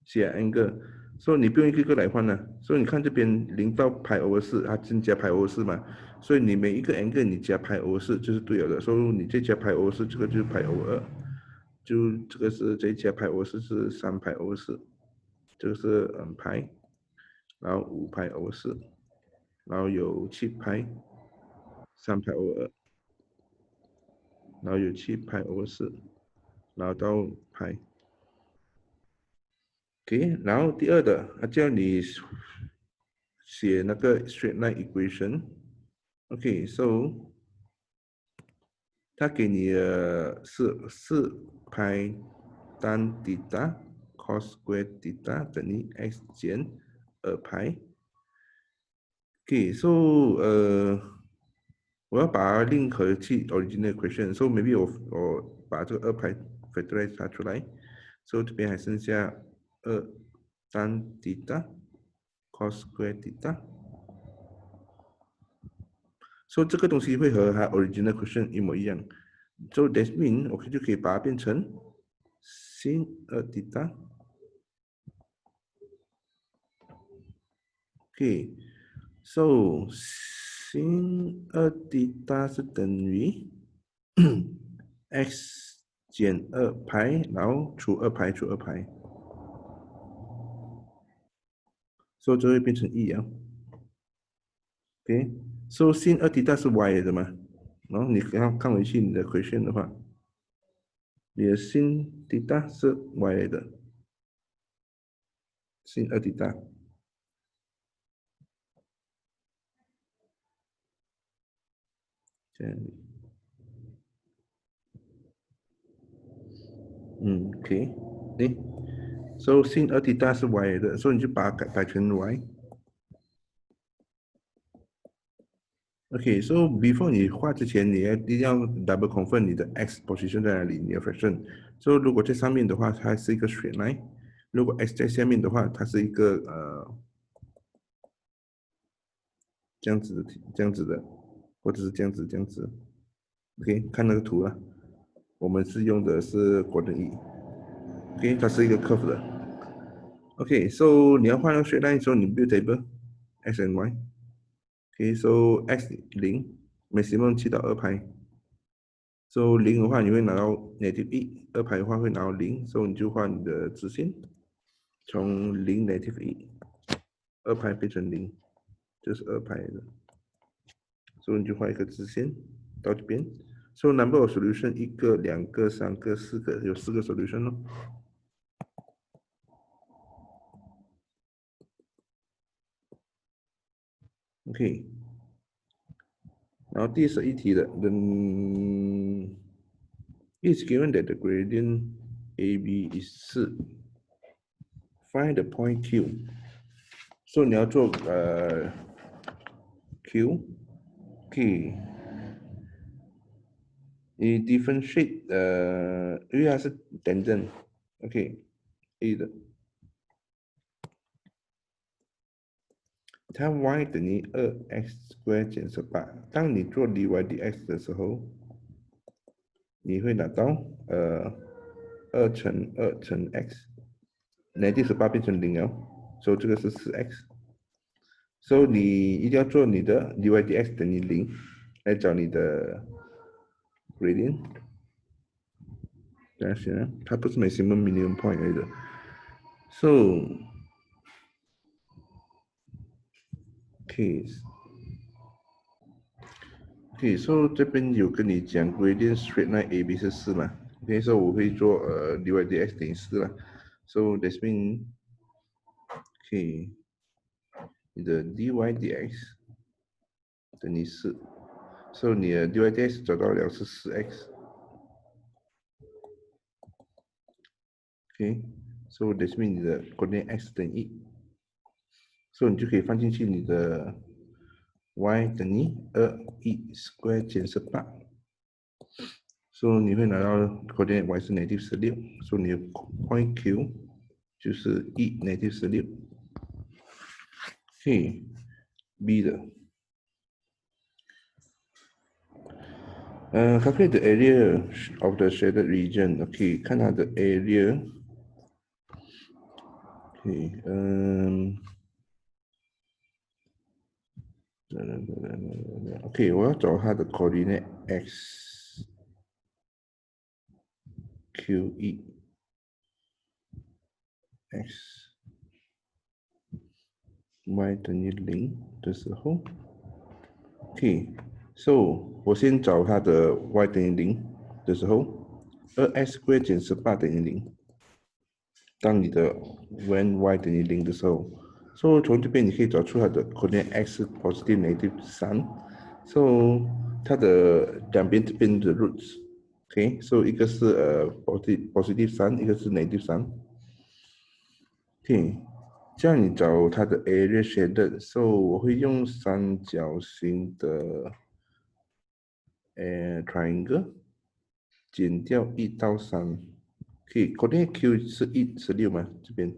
写 angle，so 你不用一个个来换了。所以你看这边0到 pi over 4，它增加 pi over 4嘛，所以你每一个 angle 你加 pi over 4就是对了的。所以你再加 pi over 4，这个就是 pi over 2，就这个是再加 pi over 4是3 pi over 4，这个是pi，然后5 pi over 4，然后有7 pi， 3 pi over 2，然后有7 pi over 4，然后到 pi。OK，然后第二的，它叫你写那个 straight line equation。OK，so 它给你的是4 pi tan theta cos square theta 等于 x 减2 pi。OK，so 我要把它 link 和去 original equation，so maybe 我把这个2 pi factorize 它出来，so 这边还剩下2 tan theta cos square theta。所以这个东西会和它 original equation 一模一样。So that means 我就可以把它变成 sin 2 theta。OK，so sin 2 theta 是等于x 减2 pi，然后除2 pi 除2 pi，所以就会变成1啊。OK，so sin 2 theta 是 y 来的嘛，然后你看回去你的 equation 的话，你的 sin theta 是 y 来的，sin 2 theta。这样OK，诶，so sin 2 theta 是 y 的，所以你就把它改成 y。OK，so before 你画之前，你一定要 double confirm 你的 x position 在哪里，你的 fraction。So 如果在上面的话，它是一个 straight line；如果 x 在下面的话，它是一个这样子的，这样子的，或者是这样子这样子。OK，看那个图啊，我们是用的是国等 E。OK，它是一个 curve 的。OK，so 你要画那个 straight line 的时候，你 build table x and y。OK，so x 0 maximum 去到2 pi。so 0的话，你会拿到 negative 1；2 pi 的话会拿到0，so 你就画你的直线，从0 negative 1，2 pi 变成0，这是2 pi 的。所以你就画一个直线到这边。So number of solution 1个、2个、3个、4个，有4个 solution 咯。OK， 然后第11题的 it's given that the gradient AB is 4. Find the point Q. So 你要做Q， OK， 你 differentiate 因为它是 tangent， OK A 的，它 y 等于2x square 减18。当你做 dy dx 的时候，你会拿到2乘2乘 x，-18变成0了，所以这个是4x。所以你一定要做你的 dy dx 等于0，来找你的 gradient。这样写啊，它不是 maximum minimum point 来的。So case OK，so 这边有跟你讲 gradient straight line AB 是4嘛 ？OK，so 我会做dy dx 等于4啦。So that means OK， 你的 dy dx 等于4。So 你的 dy dx 找到了是4x。OK，so that means 你的 coordinate x 等于1。So 你就可以放进去你的 y 等于2e square 减18。So 你会拿到 coordinate y 是 -16， 所以你的 point Q 就是1 -16。B 的calculate the area of the shaded region。看它的 area。我要找它的 coordinate x Q1 x y 等于0的时候，so 我先找它的 y 等于0的时候，2x square 减18等于0。当你的 when y 等于0的时候，so 从这边你可以找出它的 coordinate x 是 positive negative 3，so 它的两边这边的 roots，so 一个是positive 3，一个是 negative 3。这样你找它的 area shaded，so 我会用三角形的triangle 减掉1到3。coordinate q 是1 16嘛，这边。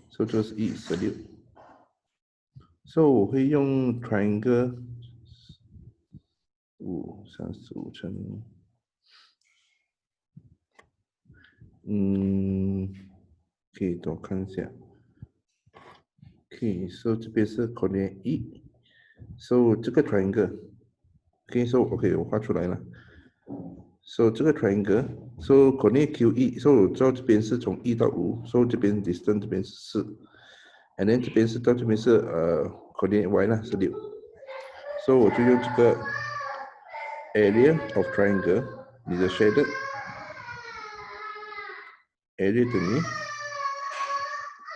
所以这个是1 16。所以我会用 triangle 35乘，可以多看一下。所以这边是 coordinate 1，so 这个 triangle，so OK 我画出来了。So 这个 triangle，so coordinate Q1，so 我知道这边是从1到5，so 这边 distance 这边是4，and then 这边是到这边是coordinate y 啦是6，so 我就用这个 area of triangle， 你的 shaded area 等于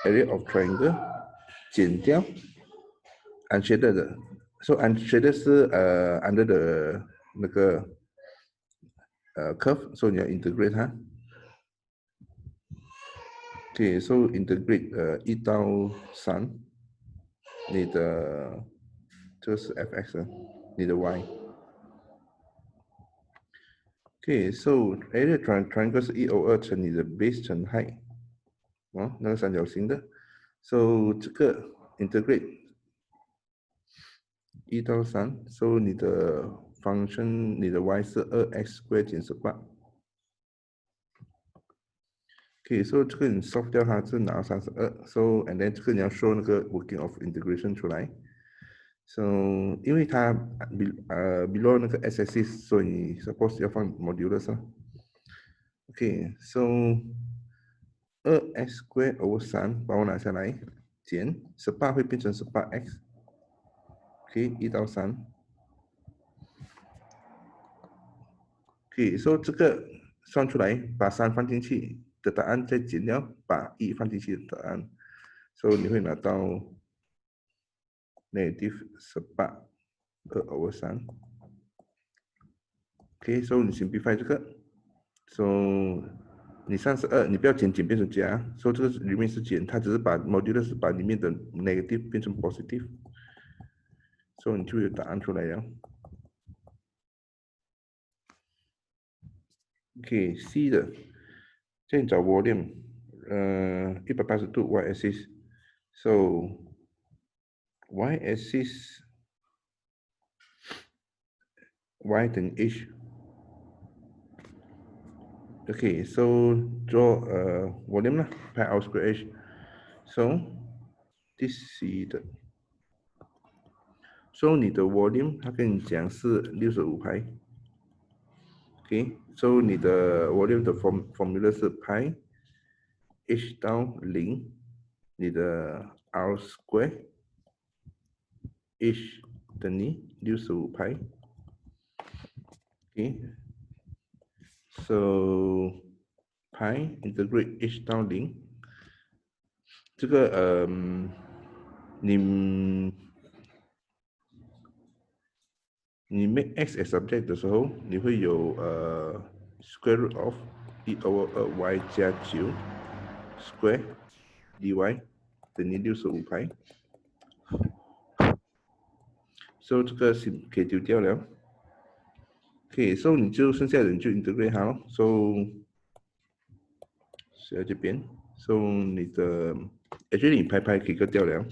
area of triangle 减掉 unshaded 的，so unshaded 是under the 那个curve， 所以你要 integrate 它。so integrate 1到3，你的这个是 fx 啊，你的 y。so area triangle 是1/2乘你的 base 乘 height， 那个三角形的。so 这个 integrate 1到3， so 你的 function 你的 y 是2x square 减18。so 这个你 solve 掉它是拿32，so and then 这个你要 show 那个 working of integration 出来。so 因为它below 那个 x-axis， 所以你 suppose 要放 modulus 啊。so 2x square over 3把我拿下来，减18会变成18x。OK，1到3。OK，so 这个算出来，把3放进去的答案，再减掉把1放进去的答案，so 你会拿到 -18 2/3。OK，so 你 simplify 这个，so 你32，你不要减变成加，so 这个里面是减，它只是把 modulus 把里面的 negative 变成 positive，so 你就有答案出来了。OK，C 的，现在找 volume， 180度 y axis，so y axis y 等于 h。OK，so draw volume 啦 pi r square h，so this is 的，so 你的 volume 它跟你讲是65派。OK，so 你的 volume 的 formula 是 pi h 到0，你的 r square h 等于65派。OK，so pi integrate h 到0，这个你 make x as subject 的时候，你会有square root of 1/2y 加9 square dy 等于65派。so 这个是可以丢掉了。OK，so 你就剩下的你就 integrate 它咯。so 写在这边。so 你的 actually 你拍可以割掉了。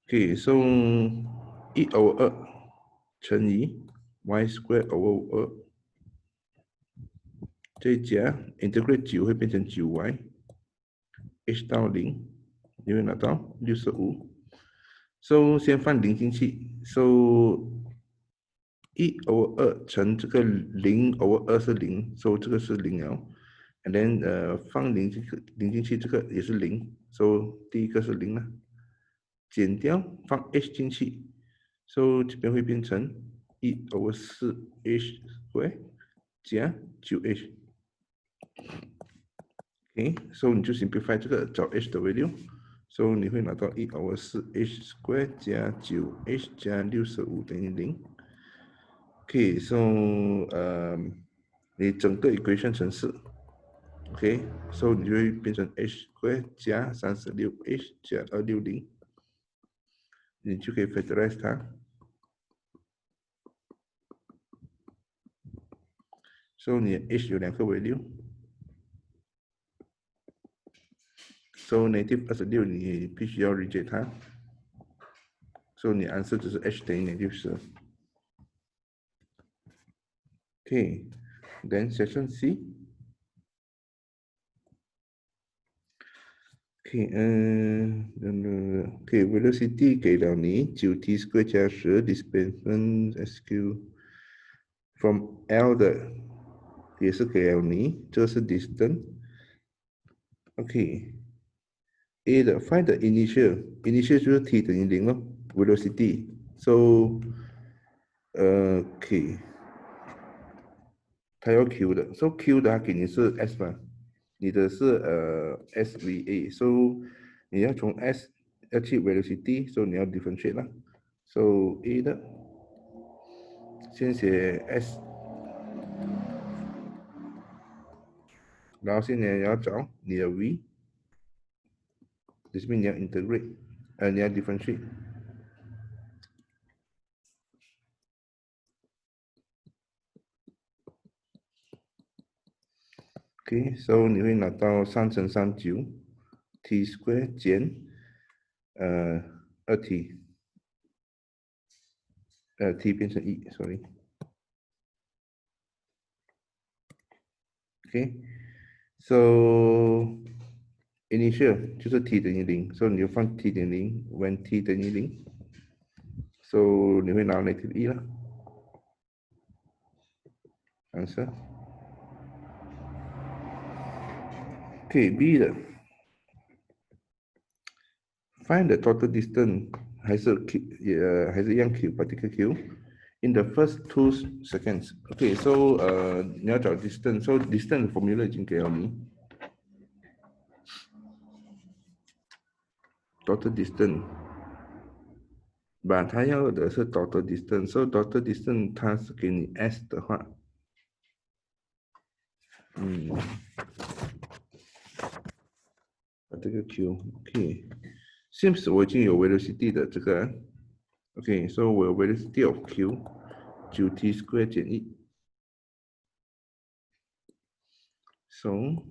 OK，so 1/2乘以 y square over 2，再加 integrate 9会变成 9y h 到0，你会拿到65。so 先放0进去。so 1/2乘这个0/2是0， so 这个是0了。and then 放0进去，这个也是0， so 第一个是0了。减掉放 h 进去， so 这边会变成1/4 h square 加 9h。OK，so 你就 simplify 这个找 h 的 value，so 你会拿到1/4 h square 加 9h 加65等于0。OK，so 你整个 equation 乘4。OK，so 你就会变成 h square 加 36h 加260，你就可以 factorize 它。so 你的 h 有2个 value，so negative 26你必须要 reject 它。so 你 answer 就是 h 等于negative 10。OK，then section C。velocity 给了你9t square 加10 displacement SQ from L 的也是给了你，这是 distance。A 的 find the initial 就是 t 等于0咯 velocity，so 它要 Q 的 ，so Q 的它给你是 S 嘛，你的是SVA，so 你要从 S 要去 velocity，so 你要 differentiate 啦，so A 的先写 S， 然后现在你要找你的 V， 这边你要 integrate， 你要 differentiate。OK，so 你会拿到3乘39 t square 减2t， t 变成1 ，sorry。OK，so initial 就是 t 等于0，所以你就放 t 等于0 ，when t 等于0，so 你会拿 negative 1啦，answer。OK，B 的 find the total distance 还是 Q 还是一样 Q particle Q in the first 2 seconds. Okay, so 你要找 distance, so distance formula 已经给了你。Total distance， 它要的是 total distance， so total distance 它是给你 s 的话，把这个 Q，OK，seems 我已经有 velocity 的这个 ，OK，so 我有 velocity of Q 9t square 减1 ，so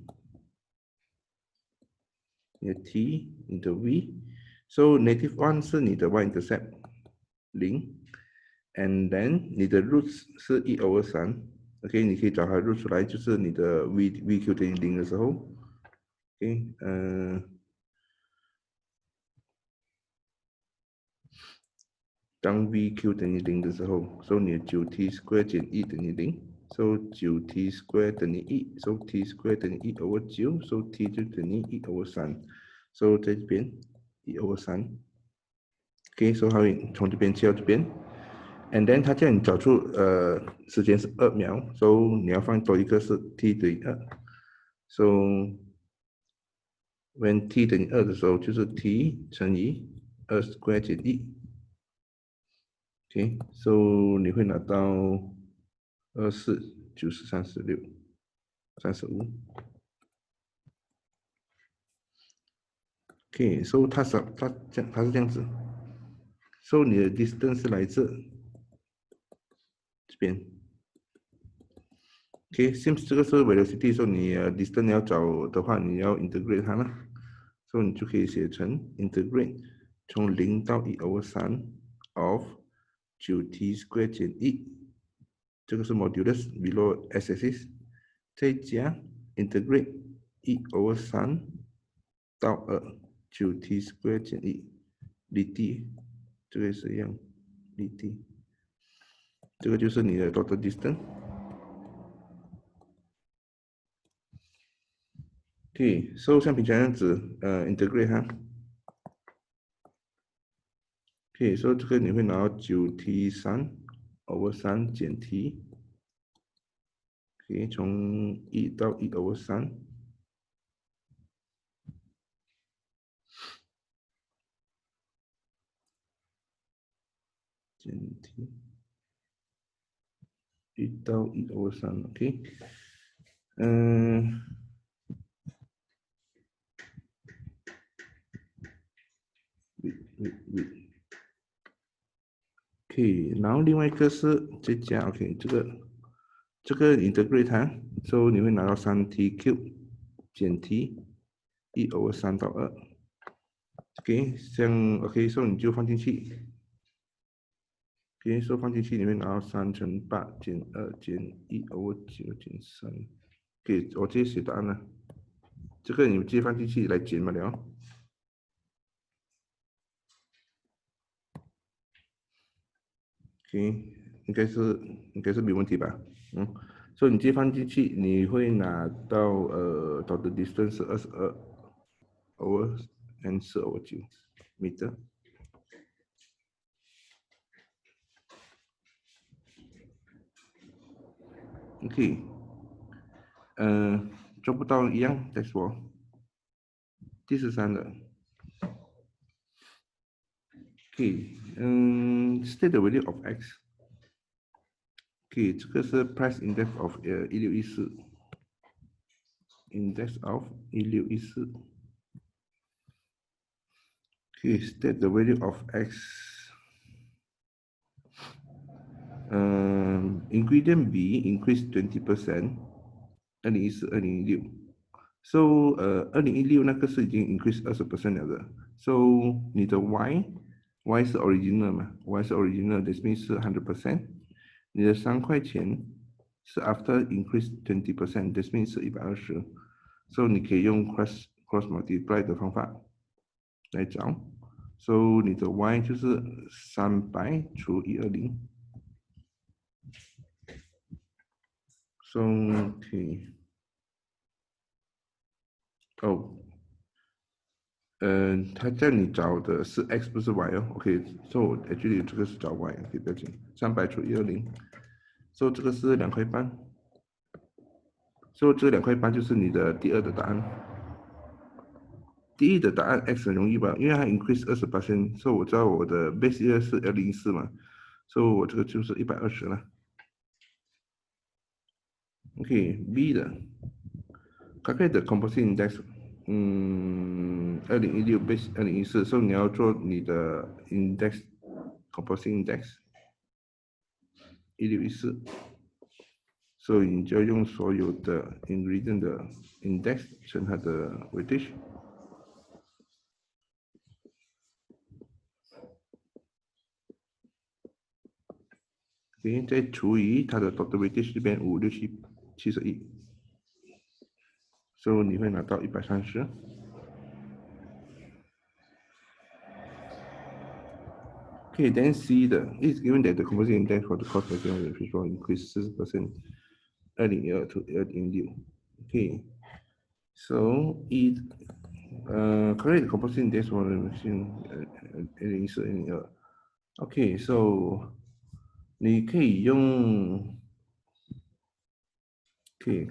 你的 t 你的 v，so negative 1是你的 y-intercept 0。And then 你的 roots 是1/3 ，OK， 你可以找它 root 出来，就是你的 VQ 等于0的时候 ，OK，当 VQ 等于0的时候 ，so 你的9t square 减1等于0，so 9t square 等于1，so t square 等于1/9，so t 就等于1/3，so 在这边1/3，OK，so 它会从这边切到这边。And then 它叫你找出时间是2秒 ，so 你要放多一个是 t 等于2，so when t 等于2的时候就是 t 乘以2 square 减1，OK，so 你会拿到24、90、36、35。OK，so 它是这样子，so 你的 distance 是来自这边。OK，since 这个是 velocity，所以你 distance 要找的话，你要 integrate 它了，所以你就可以写成 integrate 从0到1/3 of 9t square 减1，这个是 modulus below x-axis， 再加 integrate 1/3到9t square 减1 dt， 这个也是一样 dt， 这个就是你的 total distance。OK，so 像平常这样子integrate 它。OK，so 这个你会拿到9t3/3减 t。OK， 从1到1/3减 t， 1到1/3 ，OK， OK， 然后另外一个是再加 OK， 这个 integrate 它 ，so 你会拿到3t cube 减 t 1/3到2。OK， 像 OK，so 你就放进去。OK，so 放进去里面，拿到3乘8减2减1/9减3。OK，我直接写答案了。这个你直接放进去来减嘛了。OK， 应该是没问题吧？所以你直接放进去，你会拿到total distance 是22/4/9 meter。OK，做不到一样再说。第13的。OK，state the value of x。OK，这个是 price index of 1614 index of 1614。OK， state the value of x。ingredient B increase 20%， 2014、2016。So 2016那个是已经 increase 20% 了的。So 你的 y 是 original 嘛 ？y 是 original，that means 是100%。你的3块钱是 after increase 20%，that means 是120。So 你可以用 cross multiply 的方法来找。So 你的 y 就是300除120。So OK，他叫你找的是 x 不是 y 哦。OK，so actually 这个是找 y，OK，不要紧，300除120，so 这个是2块半，so 这2块半就是你的第二的答案。第一的答案 x 很容易吧，因为它 increase 28%，所以我知道我的 base year 是204嘛，所以我这个就是120了。OK，B 的 calculate the composite index， 2016 base 2014，所以你要做你的 index composite index 1614，所以你就要用所有的 ingredient 的 index 乘它的 weightage。OK， 再除以它的 total weightage 这边5、6、7、71，所以你会拿到130。then C 的 is given that the composite index for the cost of the fish will increase 40%， 2012 to 2016。so E calculate the composite index for the machine 2014、2012。so 你可以用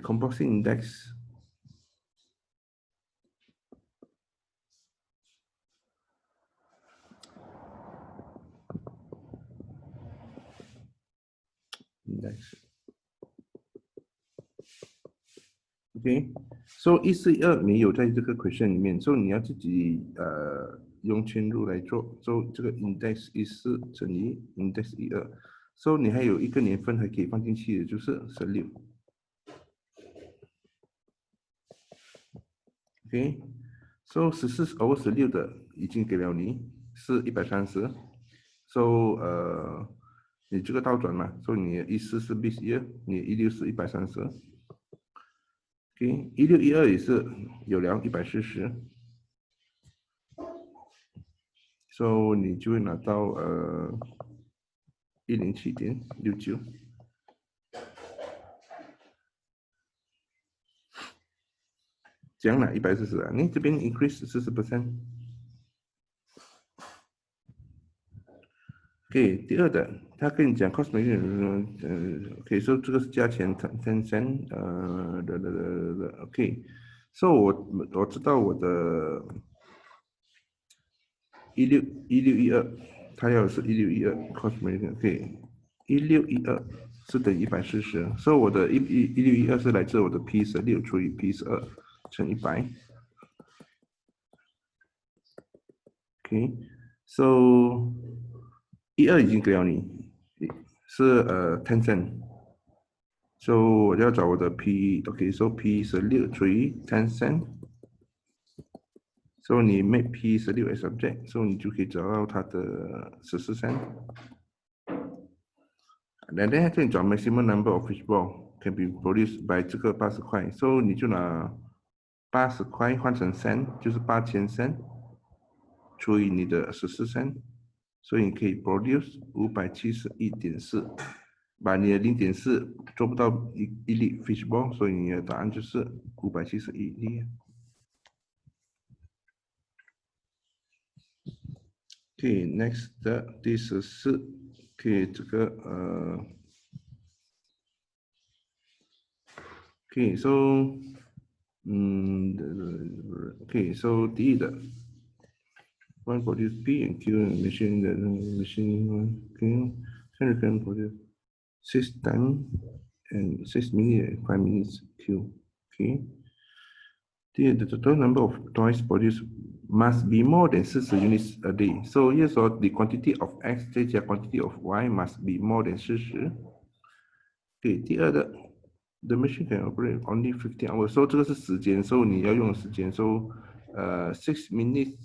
composite index。OK，so 142没有在这个 question 里面，所以你要自己用圈入来做。so 这个 index 14乘以 index 12，so 你还有一个年份还可以放进去的，就是16。OK，so 14/16的已经给了你是130，so 你这个倒转嘛，所以你的14是 base year，你16是130。OK，1612也是有了140，so 你就会拿到107.69。这样了140啊，你这边 increase 40%。第二的，他跟你讲 cost OK，所以这个是价钱10 cent，OK，so 我知道我的1612，他要的是1612 cost OK，1612是等于140，所以我的1612是来自我的 P16除以 P12乘100。OK，so 12已经给了你，是10 cent。so 我要找我的 P，OK，so P16除以10 cent。so 你 make P16 as object，so 你就可以找到它的14 cent。然后这里找 maximum number of fishball can be produced by 这个80块，so 你就拿80块换成 cent，就是8000 cent，除以你的14 cent，所以你可以 produce 571.4，把你的0.4做不到一粒 fishball，所以你的答案就是571粒。next 的第14，这个so so 第一的 one produce P and Q machine can produce 6 times and 6 minutes and 5 minutes Q。The total number of toys produced must be more than 40 units a day. So yes, or the quantity of X 再加 quantity of Y must be more than 40。第二的 the machine can operate only 15 hours。So 这个是时间，所以你要用的时间。So 6 minutes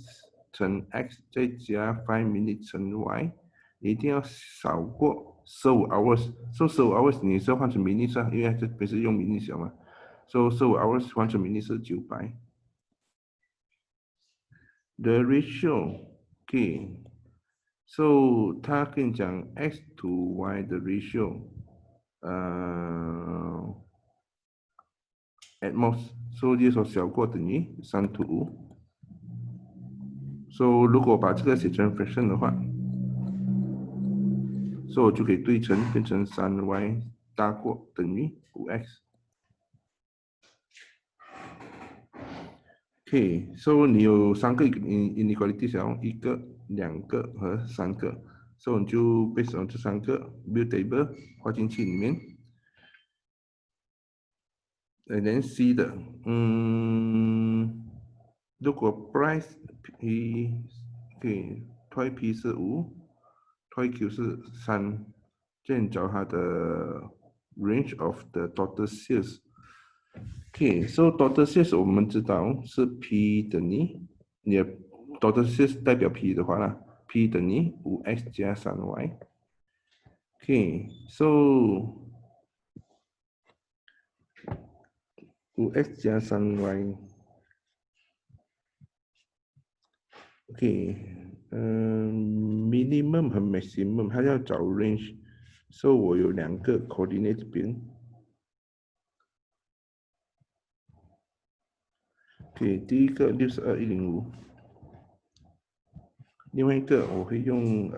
乘 X 再加5 minutes 乘 Y，一定要少过15 hours。So 15 hours 你是要换成 minutes 啊，因为这边是用 minutes 嘛。So 15 hours 换成 minutes 是900。The ratio，so 他跟你讲 x to y 的 ratio，at most，so 就是说小过等于3 to 5。So 如果把这个写成 fraction 的话，所以我就可以对乘变成3y 大过等于5x。OK， so 你有3个 inequality 哦，1个、2个和3个，所以你就 based on 这3个 build table 画进去里面。连 C 的，如果 price P， OK， toy P 是5，toy Q 是3，这样找它的 range of the total sales。OK，so total sales 我们知道是 P 等于你的 total sales 代表 P 的话啦 ，P 等于5x 加 3y。OK，so 5x 加 3y。OK，minimum 和 maximum 它要找 range， 所以我有2个 coordinate 这边。OK， 第一个62105，另外一个我会用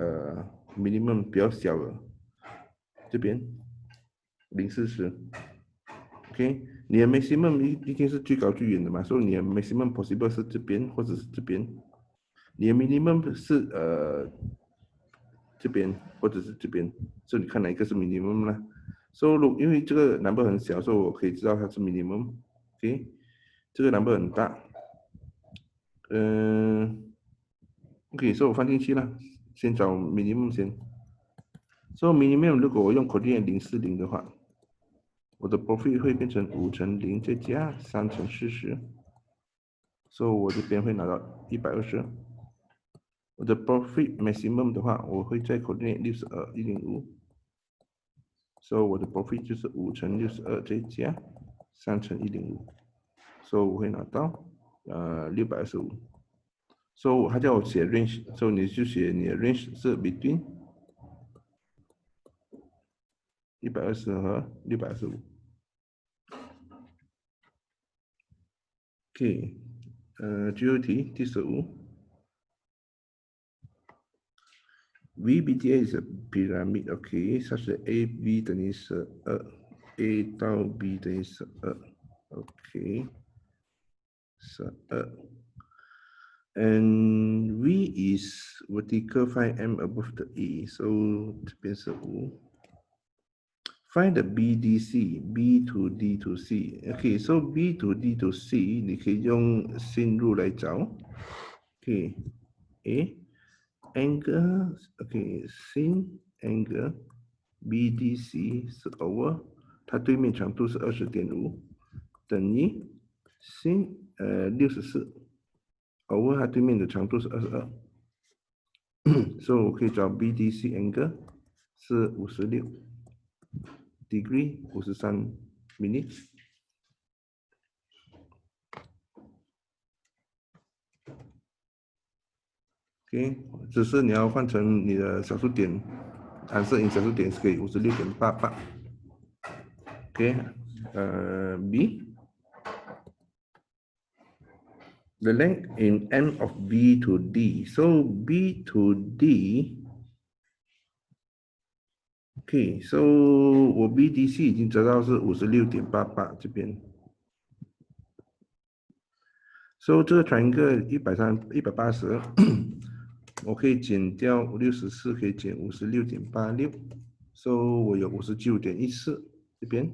minimum 比较小的这边040。OK， 你的 maximum 一定是最高最远的嘛，所以你的 maximum possible 是这边或者是这边，你的 minimum 是这边或者是这边，所以你看哪一个是 minimum 啦。所以因为这个 number 很小，所以我可以知道它是 minimum。OK， 这个 number 很大。OK， 所以我放进去了，先找 minimum 先。所以 minimum 如果我用 coordinate 040的话，我的 profit 会变成5乘0再加3乘40，所以我这边会拿到120。我的 profit maximum 的话，我会在 coordinate 62105，所以我的 profit 就是5乘62再加3乘105，所以我会拿到625。所以他叫我写 range， 所以你就写你的 range 是 between 120和625。OK，最后一题第15。VBTA is a pyramid, OK， such that AB 等于12，A 到 B 等于12，OK， 12。And V is vertical 5m above the A， so 这边是5。Find the BDC, B to D to C. OK， so B to D to C， 你可以用新路来找。OK，A angle， OK， sin angle BDC 是 over， 它对面长度是20.5，等于 sin 64 over 它对面的长度是22，所以我可以找 BDC angle 是56 degree 53 minutes。OK， 只是你要换成你的小数点，answer in 小数点是可以56.88。OK， B。The length in M of B to D. So B to D. OK, so 我 BDC 已经知道是56.88这边。So 这个 triangle 180，我可以减掉64，可以减56.86。So 我有59.14这边。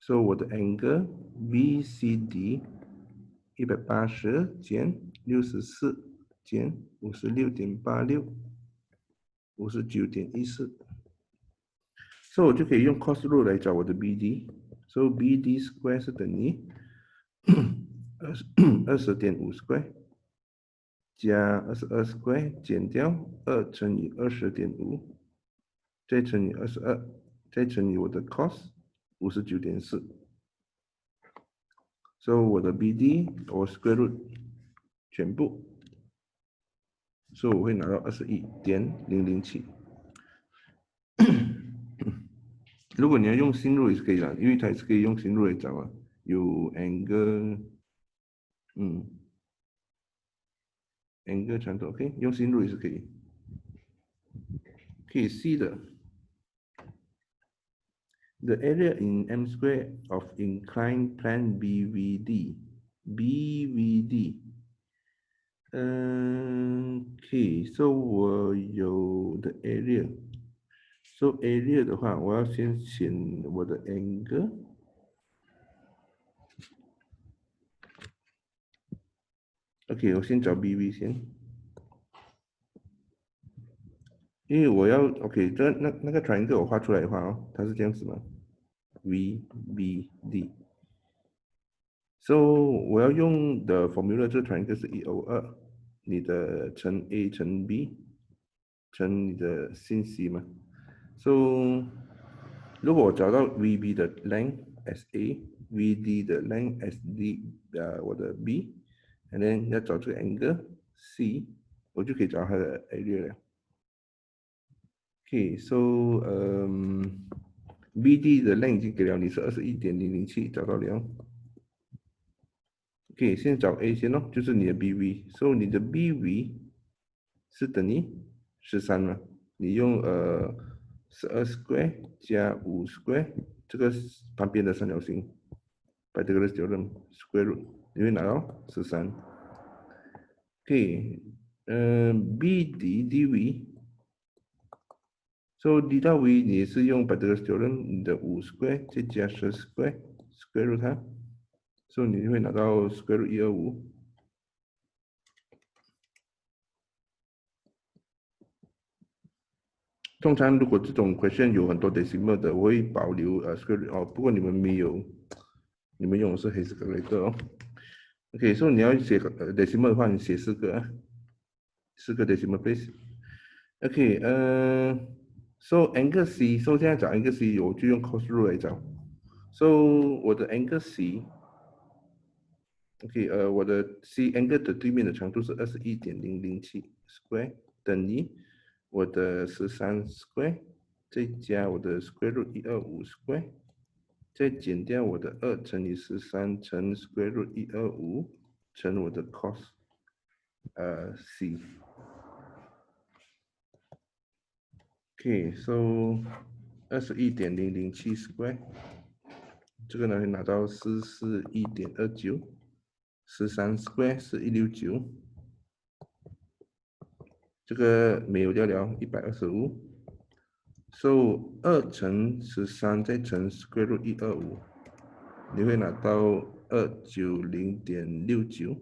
So 我的 angle BCD 180减64减56.86。59.14，所以我就可以用 cos rule 来找我的 BD， 所以 BD square 是等于20.5 square 加22 square 减掉2乘以20.5，再乘以22，再乘以我的 cos 59.4，所以我的 BD 我 square root 全部，所以我会拿到21.007。如果你要用新路也是可以的，因为它也是可以用新路来找啊。有 angle， angle 长度 OK， 用心入也是可以。可以 C 的。The area in M square of inclined plane BVD. BVD. OK， so 我有的 area。So area 的话，我要先选我的 angle。OK， 我先找 BV 先，因为我要 OK， 那个 triangle 我画出来的话哦，它是这样子嘛 ，VBD。So 我要用的 formula 这 triangle 是1/2，你的乘 A 乘 B 乘你的sin C 嘛。So 如果我找到 VB 的 length as A，VD 的 length as D，我的 B，and then 要找这个 angle C， 我就可以找它的 area 了。Okay， so BD 的 length 已经给了你是21.007，找到了。OK， 现在找 A 先咯，就是你的 BV，so 你的 BV 是等于13嘛？你用12 square 加5 square， 这个旁边的三角形，把这个的theorem square root， 你会拿到13。OK， BD DV。So D 到 V 你是用把这个 theorem 你的5 square 再加10 square square root 它，所以你会拿到 square root 125。通常如果这种 question 有很多 decimal 的，我会保留square root 哦。不过你们没有，你们用的是黑色 calculator 哦。OK， 所以你要写decimal 的话，你写4个，4个 decimal place。OK， so angle C，so 现在找 angle C， 我就用 cos rule 来找。So 我的 angle C。OK， 我的 C angle 的对面的长度是21.007 square， 等于我的13 square， 再加我的 square root 125 square， 再减掉我的2乘以13乘 square root 125乘我的 cos C。OK，so 21.007 square， 这个呢会拿到441.29， 13 square 是169。这个没有掉了125，so 2乘13再乘 square root 125，你会拿到290.69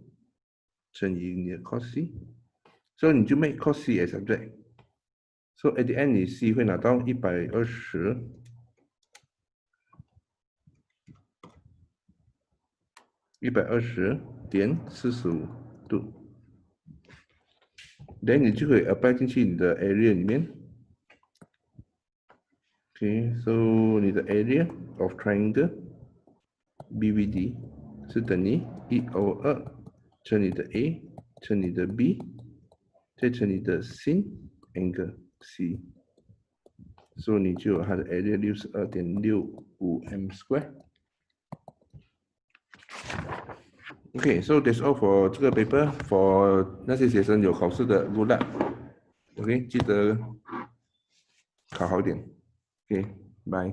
乘以你的 cos C，so 你就 make cos C as subject，so at the end 你 C 会拿到120.45度。then 你就可以 apply 进去你的 area 里面。OK，so 你的 area of triangle BVD 是等于1/2乘你的 A 乘你的 B 再乘你的 sin angle C， 所以你就有它的 area 62.65 m square。OK，so that's all for 这个 paper for 那些学生有考试的 good luck。OK， 记得考好点。OK，bye。